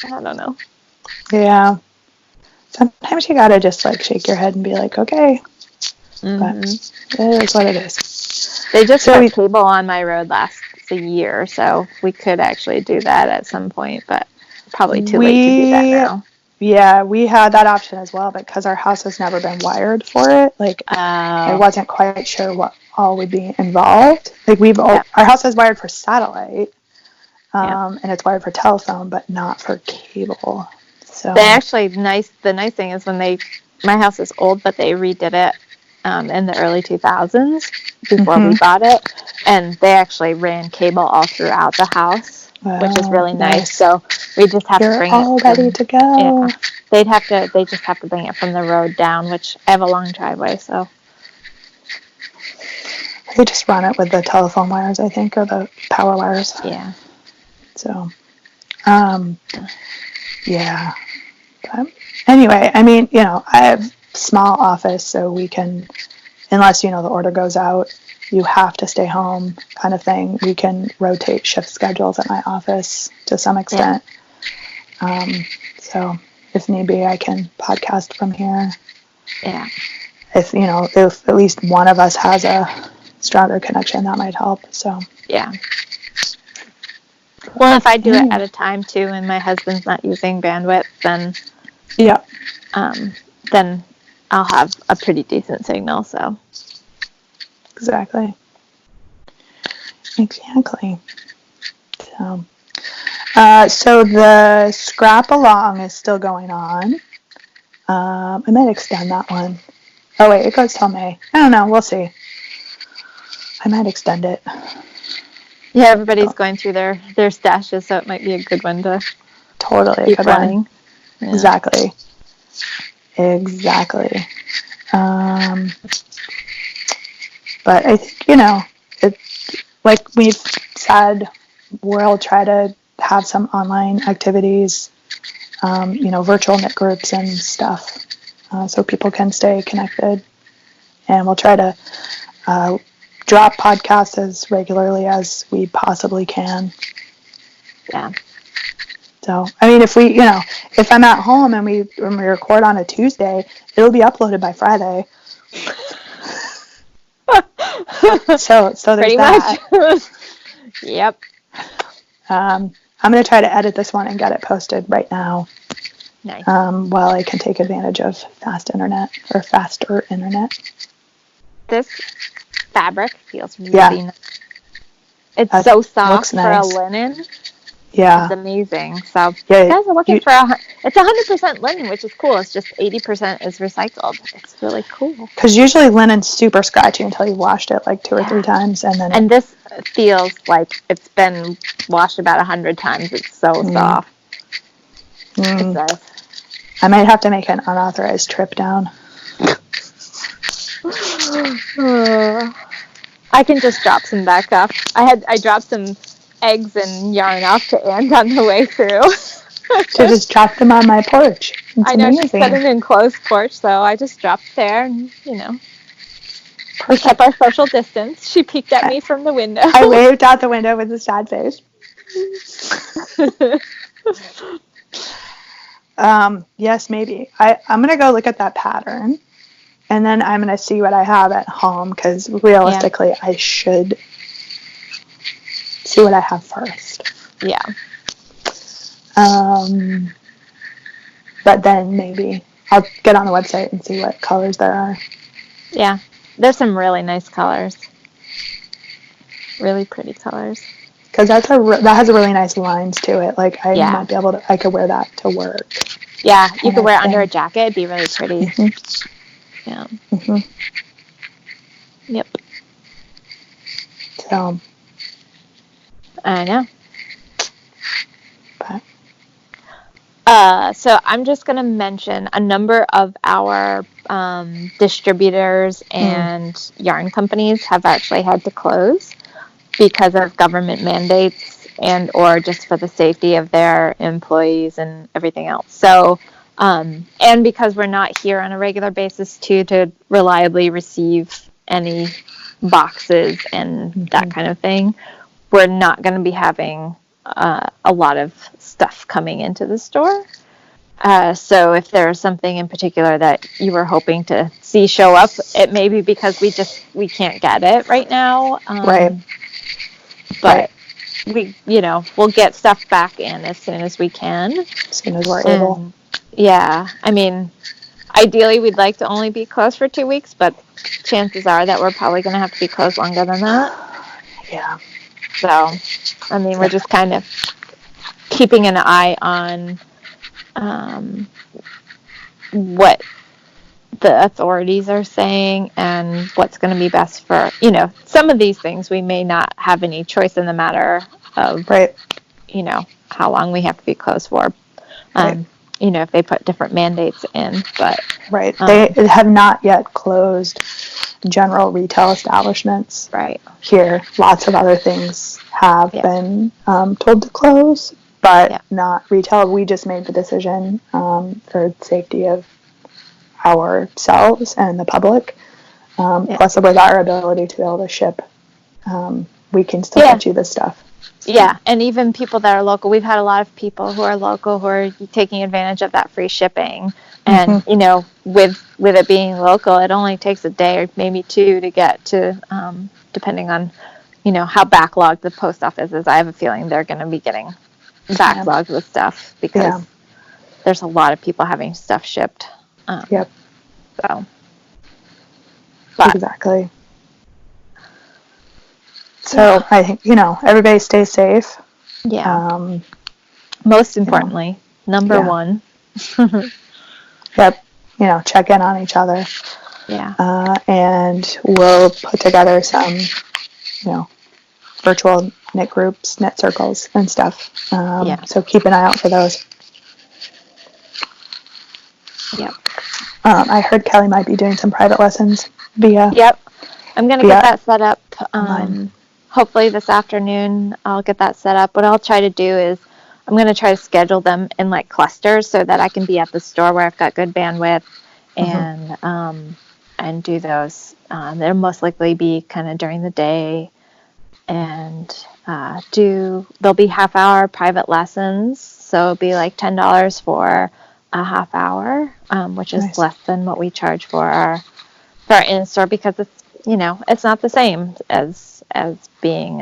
I don't know. Yeah. Sometimes you gotta just shake your head and be like, okay. But it is what it is. They just put cable on my road last year, so we could actually do that at some point, but probably too late to do that now. Yeah, we had that option as well, but because our house has never been wired for it, I wasn't quite sure what all would be involved. Our house is wired for satellite, and it's wired for telephone, but not for cable. So they actually the nice thing is my house is old, but they redid it in the early 2000s before we bought it, and they actually ran cable all throughout the house. Which is really nice. So we just have to bring all ready to go. Yeah, they just have to bring it from the road down, which I have a long driveway, so. They just run it with the telephone wires, I think, or the power wires. Yeah. So, yeah. But anyway, I mean, I have a small office, so we can, unless, the order goes out, you have to stay home kind of thing. We can rotate shift schedules at my office to some extent. Yeah. So if need be, I can podcast from here. Yeah. If at least one of us has a stronger connection, that might help. So yeah. Well, if I do it at a time too, and my husband's not using bandwidth, then then I'll have a pretty decent signal. So. Exactly. So the scrap along is still going on. I might extend that one. Oh wait, it goes till May. I don't know. We'll see. I might extend it. Yeah, everybody's going through their stashes, so it might be a good one to keep running. Yeah. Exactly. But I think, it's like we've said, we'll try to have some online activities, virtual knit groups and stuff, so people can stay connected. And we'll try to drop podcasts as regularly as we possibly can. Yeah. So, I mean, if I'm at home and we record on a Tuesday, it'll be uploaded by Friday. So there's Pretty that. much. Yep. I'm going to try to edit this one and get it posted right now. Nice. While I can take advantage of faster internet. This fabric feels really nice. It's That so soft nice. for a linen. Yeah. It's amazing. So if you guys are looking for it's 100% linen, which is cool. It's just 80% is recycled. It's really cool. Because usually linen's super scratchy until you've washed it like 2 or 3 times, and then. And this feels like it's been washed about 100 times. It's so soft. It's nice. I might have to make an unauthorized trip down. I can just drop some back off. I dropped some eggs and yarn off to Anne on the way through. So just dropped them on my porch. It's amazing. She's got an enclosed porch, so I just dropped there and, we kept our social distance. She peeked at me from the window. I waved out the window with a sad face. Yes, maybe. I'm going to go look at that pattern, and then I'm going to see what I have at home, because realistically, I should see what I have first. Yeah. But then maybe I'll get on the website and see what colors there are. Yeah. There's some really nice colors. Really pretty colors. Because that has a really nice lines to it. Like, I might be able to, I could wear that to work. Yeah, you could wear it under a jacket. It'd be really pretty. Mm-hmm. Yeah. Mm-hmm. Yep. So. I know. But. So I'm just going to mention a number of our distributors and yarn companies have actually had to close because of government mandates and or just for the safety of their employees and everything else. So, and because we're not here on a regular basis too to reliably receive any boxes and that kind of thing, we're not going to be having a lot of stuff coming into the store. So if there's something in particular that you were hoping to see show up, it may be because we can't get it right now. Right. But we'll get stuff back in as soon as we can. As soon as we're able. Yeah. I mean, ideally we'd like to only be closed for 2 weeks, but chances are that we're probably going to have to be closed longer than that. Yeah. So, I mean, we're just kind of keeping an eye on what the authorities are saying and what's going to be best for, some of these things we may not have any choice in the matter of, how long we have to be closed for. If they put different mandates in, but. Right. They have not yet closed general retail establishments. Right. Here, lots of other things have been told to close, but not retail. We just made the decision for safety of ourselves and the public. Plus, with our ability to be able to ship, we can still get you this stuff. Yeah, and even people that are local. We've had a lot of people who are local who are taking advantage of that free shipping. And, with it being local, it only takes a day or maybe 2 to get to, depending on, how backlogged the post office is. I have a feeling they're going to be getting backlogged with stuff because there's a lot of people having stuff shipped. Yep. So. But, exactly. So I think, everybody stay safe. Yeah. Most importantly, number one. Yep. Check in on each other. Yeah. And we'll put together some, virtual knit groups, knit circles and stuff. So keep an eye out for those. Yep. I heard Kelly might be doing some private lessons via. Yep. I'm going to get that set up. Online. Hopefully this afternoon I'll get that set up. What I'll try to do is I'm going to try to schedule them in like clusters so that I can be at the store where I've got good bandwidth and do those. They'll most likely be kind of during the day and there'll be half-hour private lessons. So it'll be like $10 for a half hour, which is less than what we charge for our in-store because it's, it's not the same as being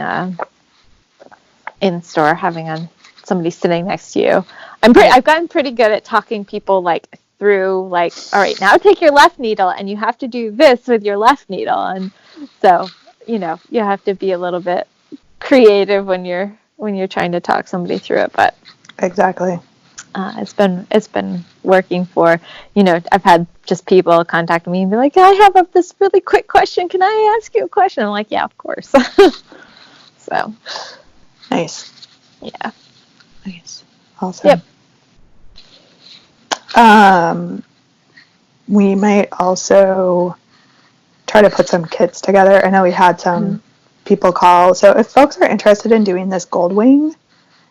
in store, having somebody sitting next to you. I've gotten pretty good at talking people like through, like, all right, now take your left needle and you have to do this with your left needle, and so you have to be a little bit creative when you're trying to talk somebody through it, but exactly. It's been working for, I've had just people contact me and be like, I have this really quick question. Can I ask you a question? I'm like, yeah, of course. So. Nice. Yeah. Nice. Awesome. Yep. We might also try to put some kits together. I know we had some people call. So if folks are interested in doing this Goldwing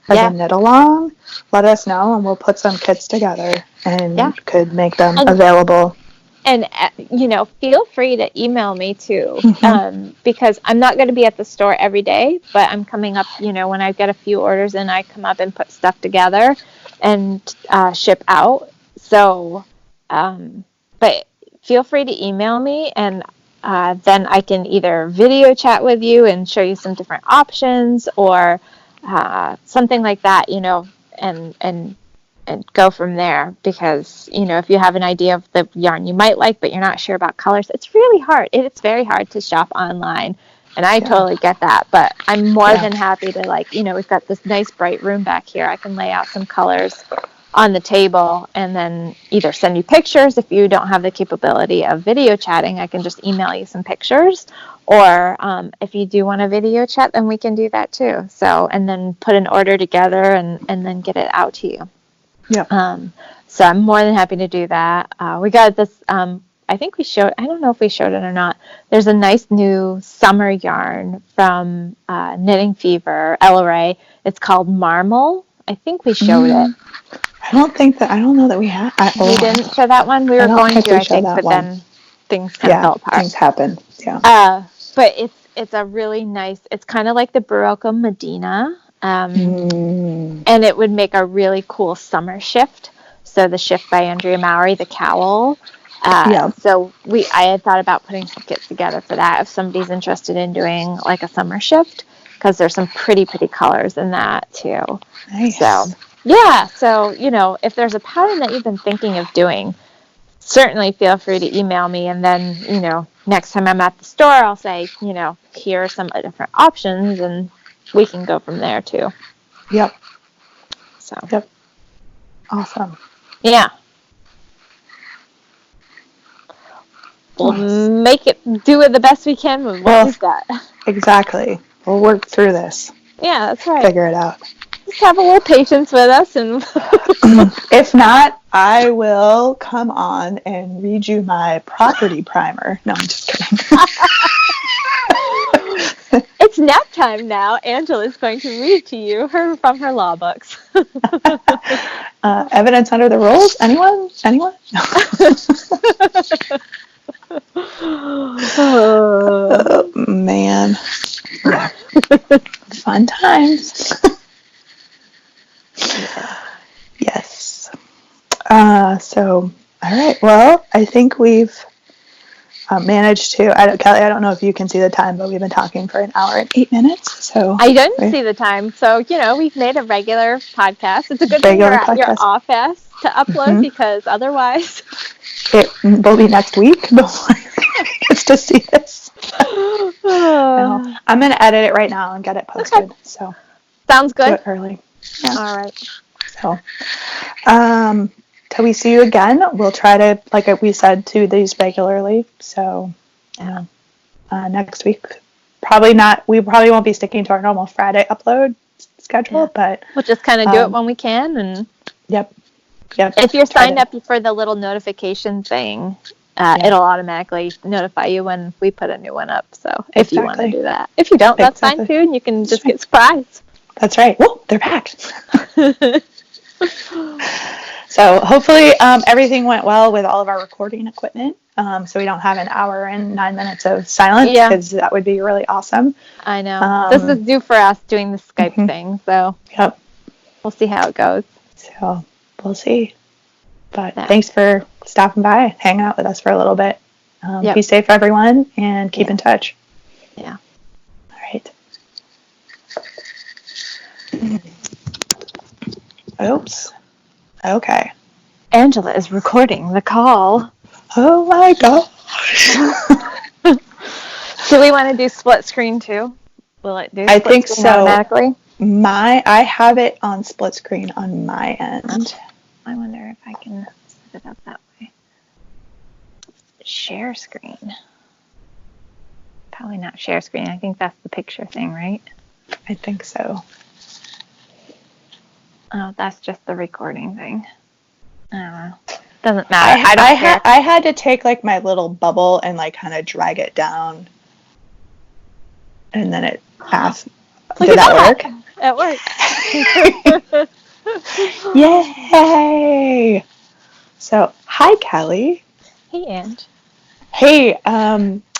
as a knit along, let us know and we'll put some kits together and could make them available. And feel free to email me too, because I'm not going to be at the store every day, but I'm coming up, when I get a few orders in, I come up and put stuff together and ship out. So, but feel free to email me, and then I can either video chat with you and show you some different options, or something like that, and go from there, because if you have an idea of the yarn you might like but you're not sure about colors, it's really hard. It's very hard to shop online, and I totally get that, but I'm more than happy to, we've got this nice bright room back here. I can lay out some colors on the table and then either send you pictures. If you don't have the capability of video chatting, I can just email you some pictures, or if you do want a video chat, then we can do that too. So, and then put an order together and then get it out to you. Yeah. So I'm more than happy to do that. We got this, I think we showed, I don't know if we showed it or not. There's a nice new summer yarn from Knitting Fever, LRA. It's called Marmal. I think we showed it. I don't know that we had. We didn't for that one. We were going to, I think, but then things kind of fell apart. Things happened. Yeah. But it's a really nice, it's kind of like the Barocco Medina. And it would make a really cool summer shift. So the shift by Andrea Mowry, the cowl. So I had thought about putting some kits together for that if somebody's interested in doing like a summer shift, because there's some pretty colors in that too. Nice. So if there's a pattern that you've been thinking of doing, certainly feel free to email me, and then next time I'm at the store, I'll say here are some different options, and we can go from there too. Yep. So. Yep. Awesome. Yeah. We'll do it the best we can with what we've got. Exactly. We'll work through this. Yeah, that's right. Figure it out. Just have a little patience with us, and if not, I will come on and read you my property primer. No, I'm just kidding. It's nap time now. Angela's going to read to you from her law books. Evidence under the rules? Anyone? Oh, man. Yeah. Fun times. Yes. So, all right. Well, I think we've managed to. Kelly, I don't know if you can see the time, but we've been talking for 1 hour and 8 minutes. So I didn't see the time. So we've made a regular podcast. It's a good thing you're at your office to upload, because otherwise it will be next week before gets to see this. No, I'm gonna edit it right now and get it posted. Okay. So sounds good. Do it early. Yeah. All right. So, till we see you again, we'll try to, like we said, do these regularly. So, next week, probably not. We probably won't be sticking to our normal Friday upload schedule, but we'll just kind of do it when we can. And Yep. If you're signed up for the little notification thing, it'll automatically notify you when we put a new one up. So if you want to do that, if you don't, that's fine too, and you can just get surprised. That's right. Whoa, they're back. So hopefully everything went well with all of our recording equipment. So we don't have 1 hour and 9 minutes of silence, because that would be really awesome. I know. This is new for us, doing the Skype thing. So we'll see how it goes. So we'll see. But thanks for stopping by, hanging out with us for a little bit. Be safe, everyone, and keep in touch. Yeah. All right. Oops. Okay. Angela is recording the call. Oh my gosh. Do we want to do split screen too? Will it do I split think screen so. automatically? I have it on split screen on my end. I wonder if I can set it up that way. Share screen. Probably not share screen. I think that's the picture thing, right? I think so. Oh, that's just the recording thing. I don't know. Doesn't matter. I don't care. I had to take like my little bubble and like kind of drag it down, and then it passed. Did that work? It worked. Yay! So, hi, Kelly. Hey, Ange. Hey,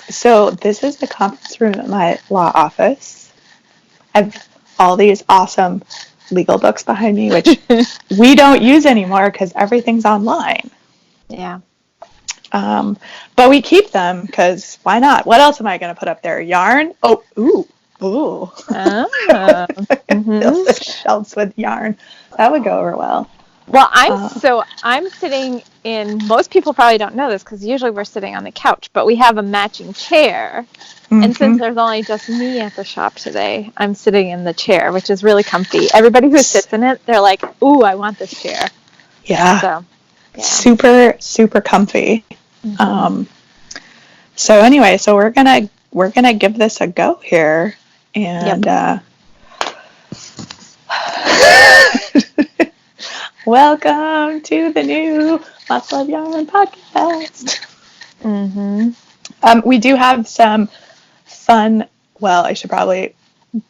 so this is the conference room at my law office. I have all these awesome legal books behind me, which we don't use anymore because everything's online. Yeah. But we keep them because why not? What else am I going to put up there? Yarn? Oh, ooh. Fill the shelves with yarn. That would go over well. Well, I'm sitting in, most people probably don't know this because usually we're sitting on the couch, but we have a matching chair. Mm-hmm. And since there's only just me at the shop today, I'm sitting in the chair, which is really comfy. Everybody who sits in it, they're like, ooh, I want this chair. Yeah. So, yeah. Super, super comfy. Mm-hmm. So anyway, so we're gonna give this a go here. And welcome to the new Lots of Yarn podcast. Mm-hmm. We do have some fun. Well, I should probably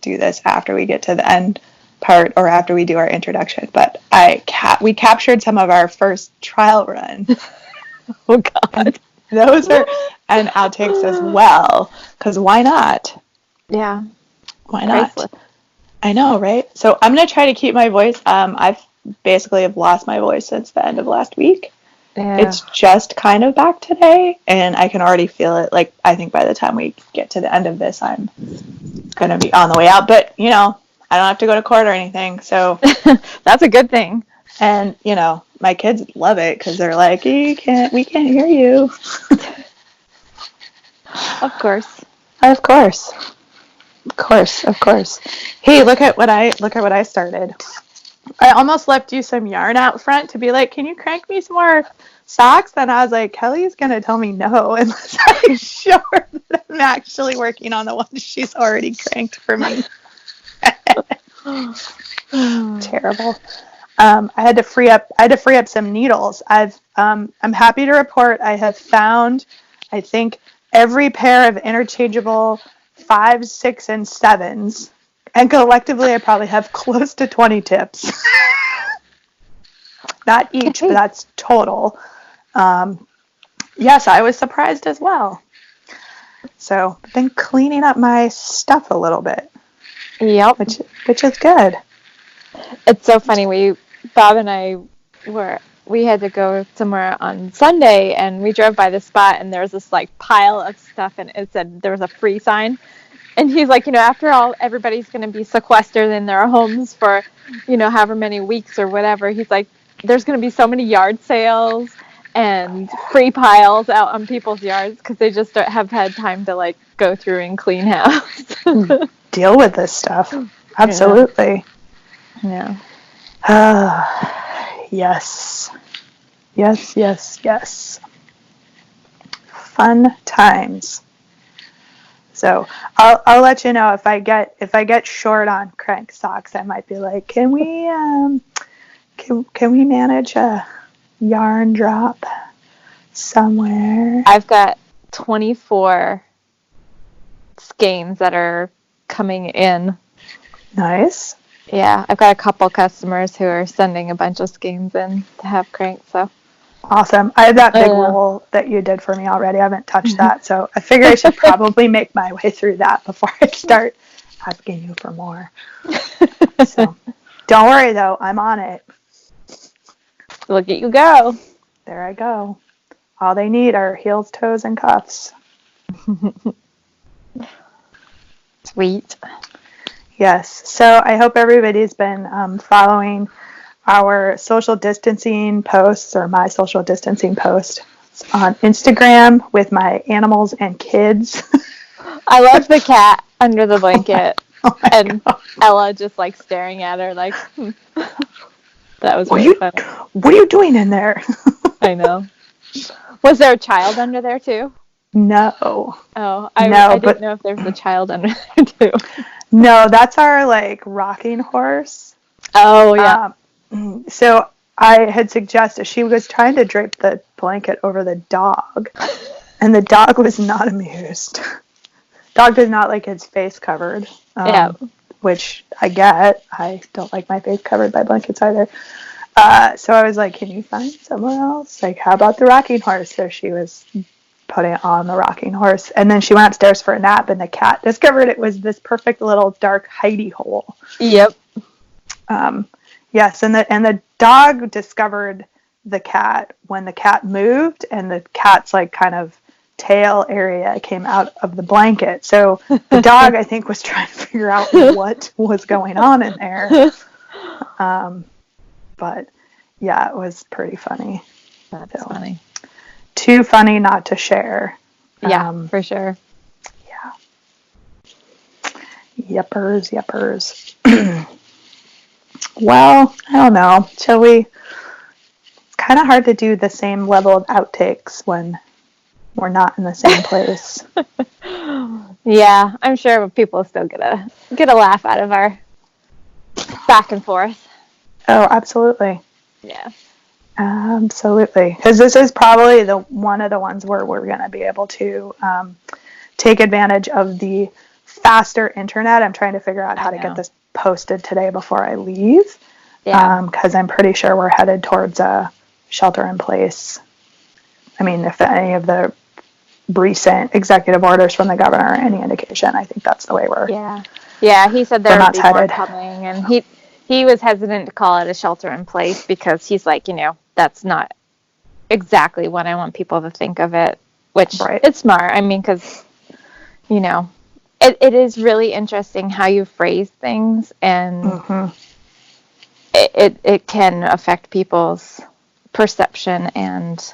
do this after we get to the end part or after we do our introduction. But we captured some of our first trial run. Oh God, and those are and outtakes as well. Because why not? Yeah. Why not? Priceless. I know, right? So I'm going to try to keep my voice. I've basically have lost my voice since the end of last week. Yeah. It's just kind of back today, and I can already feel it. Like, I think by the time we get to the end of this, I'm going to be on the way out. But, I don't have to go to court or anything, so. That's a good thing. And, my kids love it because they're like, we can't hear you. Of course. Of course. Of course. Hey, look at what I started. I almost left you some yarn out front to be like, can you crank me some more socks? And I was like, Kelly's gonna tell me no unless I show her that I'm actually working on the ones she's already cranked for me. Terrible. I had to free up some needles. I'm happy to report I have found, I think, every pair of interchangeable 5s, 6, and 7s, and collectively I probably have close to 20 tips. Not each, but that's total. Yes, I was surprised as well. So I've been cleaning up my stuff a little bit. Yep. Which is good. It's so funny. Bob and I we had to go somewhere on Sunday, and we drove by the spot, and there was this like pile of stuff, and it said there was a free sign. And he's like, after all, everybody's going to be sequestered in their homes for, however many weeks or whatever. He's like, there's going to be so many yard sales and free piles out on people's yards because they just don't have had time to like go through and clean house. Deal with this stuff. Absolutely. Yeah. Yes. Yes. Fun times. So I'll let you know if I get short on crank socks. I might be like, can we manage a yarn drop somewhere? I've got 24 skeins that are coming in. Nice. Yeah, I've got a couple customers who are sending a bunch of skeins in to have cranked, so. Awesome. I have that big roll that you did for me already. I haven't touched that, so I figure I should probably make my way through that before I start asking you for more. So, don't worry, though. I'm on it. Look at you go. There I go. all they need are heels, toes, and cuffs. Sweet. Yes. So I hope everybody's been following our social distancing posts, or my social distancing post on Instagram with my animals and kids. I love the cat under the blanket Oh my and God. Ella just like staring at her like, That was What really funny. What are you doing in there? I know. Was there a child under there too? No. Oh, No, I but didn't know if there was a child under there too. no, that's our like rocking horse. Oh yeah. So I had suggested, she was trying to drape the blanket over the dog, and the dog was not amused. Dog does not like his face covered, Yeah. which I get. I don't like my face covered by blankets either. So I was like, can you find somewhere else? Like, how about the rocking horse? So she was putting it on the rocking horse, and then she went upstairs for a nap, and the cat discovered it was this perfect little dark hidey hole. Yep. Yes, and the dog discovered the cat when the cat moved, and the cat's like kind of tail area came out of the blanket. So the dog, I think, was trying to figure out what was going on in there. But yeah, it was pretty funny. That's funny. Too funny not to share. Yeah, for sure. Yeah. Yuppers. Well, I don't know. Shall we? It's kind of hard to do the same level of outtakes when we're not in the same place. Yeah, I'm sure people still get a laugh out of our back and forth. Oh, absolutely. Yeah. Absolutely. Because this is probably one of the ones where we're going to be able to take advantage of the faster internet. I'm trying to figure out how to get this posted today before I leave. Yeah. Because I'm pretty sure we're headed towards a shelter in place. I mean, if any of the recent executive orders from the governor are any indication, I think that's the way we're. Yeah. He said there would be more headed. coming, and he was hesitant to call it a shelter in place because he's like, that's not exactly what I want people to think of it. Which it's smart. I mean, because it is really interesting how you phrase things, and it can affect people's perception and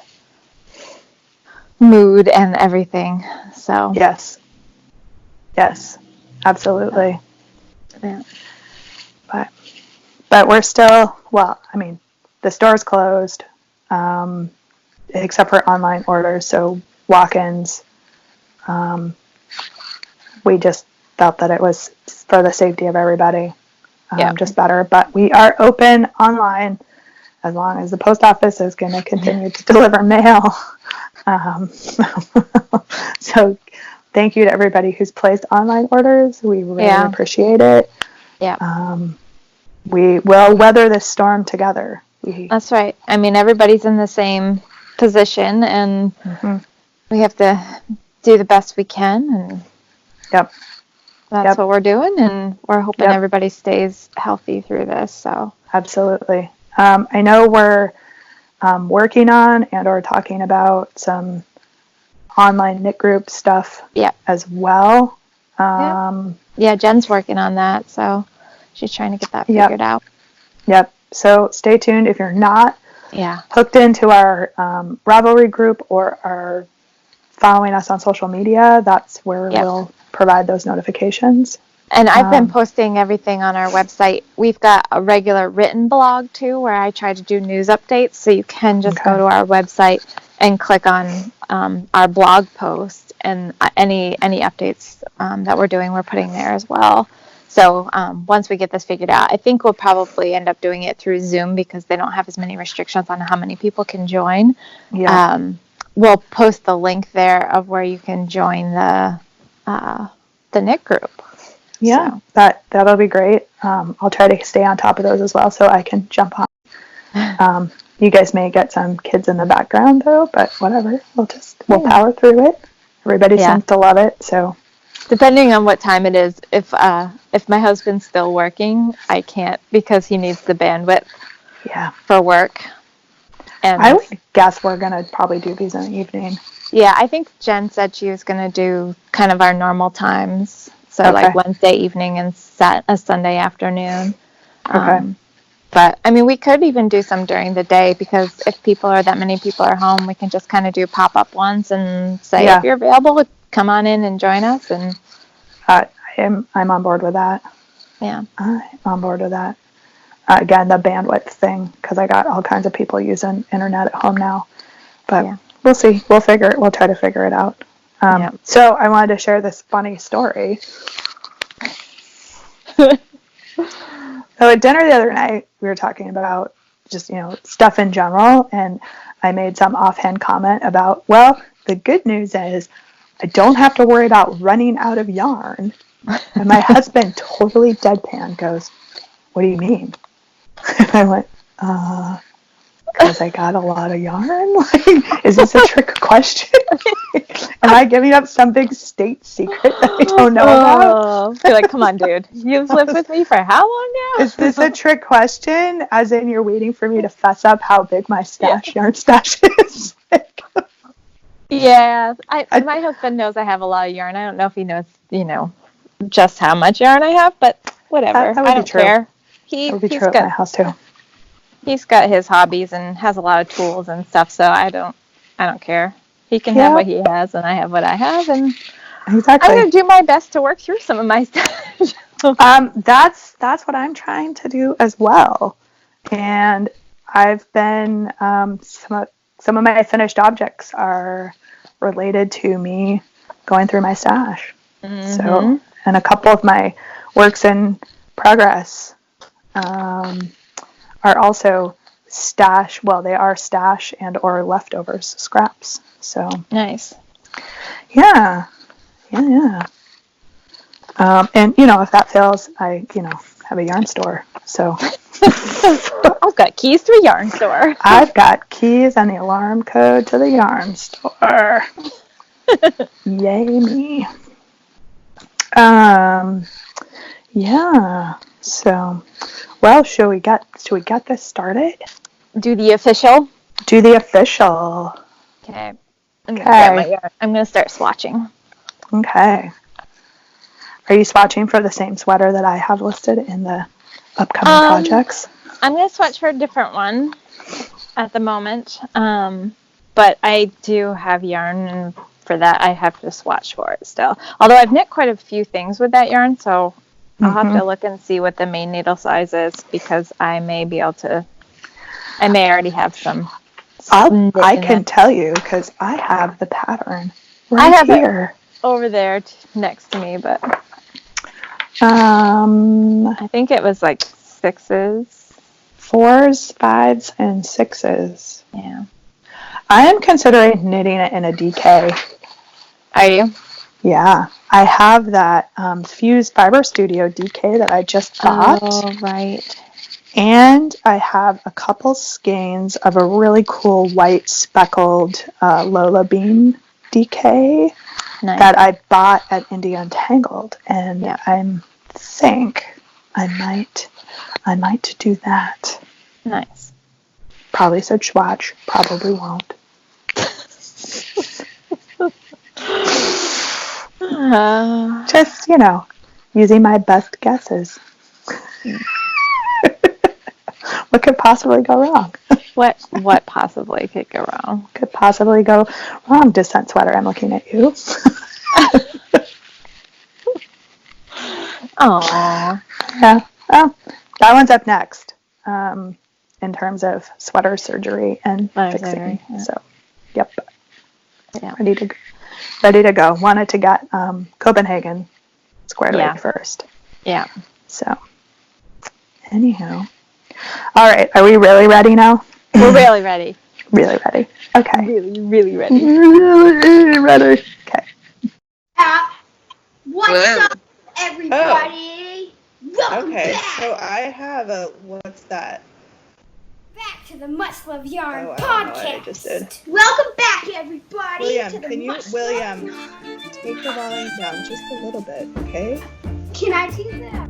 mood and everything. So yes, absolutely. Yeah. But we're still, well, I mean, the store's closed, except for online orders, so walk-ins. We just felt that it was for the safety of everybody, just better. But we are open online as long as the post office is going to continue to deliver mail. So thank you to everybody who's placed online orders. We really appreciate it. Yeah. We will weather this storm together. That's right. I mean, everybody's in the same position, and we have to do the best we can, and that's what we're doing, and we're hoping everybody stays healthy through this. So absolutely. I know we're working on and or talking about some online knit group stuff as well. Jen's working on that, so she's trying to get that figured out. Yep. So stay tuned. If you're not hooked into our Ravelry group or are following us on social media, that's where we'll provide those notifications. And I've been posting everything on our website. We've got a regular written blog too, where I try to do news updates. So you can just go to our website and click on our blog post, and any updates that we're doing, we're putting there as well. So once we get this figured out, I think we'll probably end up doing it through Zoom because they don't have as many restrictions on how many people can join. We'll post the link there of where you can join the knit group. Yeah, so that'll be great. I'll try to stay on top of those as well so I can jump on. You guys may get some kids in the background though, but whatever. We'll power through it. Everybody seems to love it, so. Depending on what time it is, if my husband's still working, I can't because he needs the bandwidth for work. And I would guess we're going to probably do these in the evening. yeah, I think Jen said she was going to do kind of our normal times. So Okay. like Wednesday evening and a Sunday afternoon. Okay. But I mean, we could even do some during the day, because if that many people are home, we can just kind of do pop-up ones and say, if you're available, come on in and join us. And I'm on board with that. Yeah. I'm on board with that. Again, the bandwidth thing, because I got all kinds of people using internet at home now. But we'll see. We'll try to figure it out. So I wanted to share this funny story. So at dinner the other night, we were talking about just, stuff in general, and I made some offhand comment about, well, the good news is I don't have to worry about running out of yarn. And my husband totally deadpan goes, what do you mean? And I went, because I got a lot of yarn? Like, is this a trick question? Am I giving up some big state secret that I don't know about? You're like, come on, dude. You've lived with me for how long now? Is this a trick question? As in, you're waiting for me to fess up how big my yarn stash is? Yeah. My husband knows I have a lot of yarn. I don't know if he knows, just how much yarn I have, but whatever. I don't care. That would be true at my house, too. He's got his hobbies and has a lot of tools and stuff, so I don't care. He can have what he has, and I have what I have, and exactly. I'm going to do my best to work through some of my stuff. That's what I'm trying to do as well. And I've been some of my finished objects are related to me going through my stash. Mm-hmm. So, and a couple of my works in progress are also stash. Well, they are stash and or leftovers, scraps. So nice. Yeah. And if that fails, I have a yarn store. So I've got keys to a yarn store. I've got keys and the alarm code to the yarn store. Yay me. Yeah. So, well, should we get this started? Do the official. Okay. I'm gonna grab my yarn. I'm gonna start swatching. Okay. Are you swatching for the same sweater that I have listed in the upcoming projects? I'm gonna swatch for a different one at the moment. But I do have yarn, and for that I have to swatch for it still. Although I've knit quite a few things with that yarn, so I'll have to look and see what the main needle size is, because I may already have some. I can tell you, because I have the pattern right here. It over there next to me, but I think it was like 6s. 4s, 5s, and 6s. Yeah. I am considering knitting it in a DK. Are you? Yeah. I have that Fuse Fiber Studio DK that I just got. Oh, right. And I have a couple skeins of a really cool white speckled Lola Bean DK that I bought at Indie Untangled. And I think I might do that. Nice. Probably said swatch. Probably won't. Just, using my best guesses. What could possibly go wrong? What possibly could go wrong? Could possibly go wrong, Descent Sweater. I'm looking at you. Aww. Yeah. Well, that one's up next. In terms of sweater surgery and fixing. Yeah. So, yep. Yeah. Ready to go. Wanted to get Copenhagen squared away first. Yeah. So, anyhow. All right. Are we really ready now? We're really ready. Really ready. Okay. Really, really ready. Really ready. Okay. What's up, everybody? Welcome back. So I have what's that? Back to the Must Love Yarn podcast. I don't know what I just did. Welcome back, everybody. William, take the volume down just a little bit, okay? Can I do that?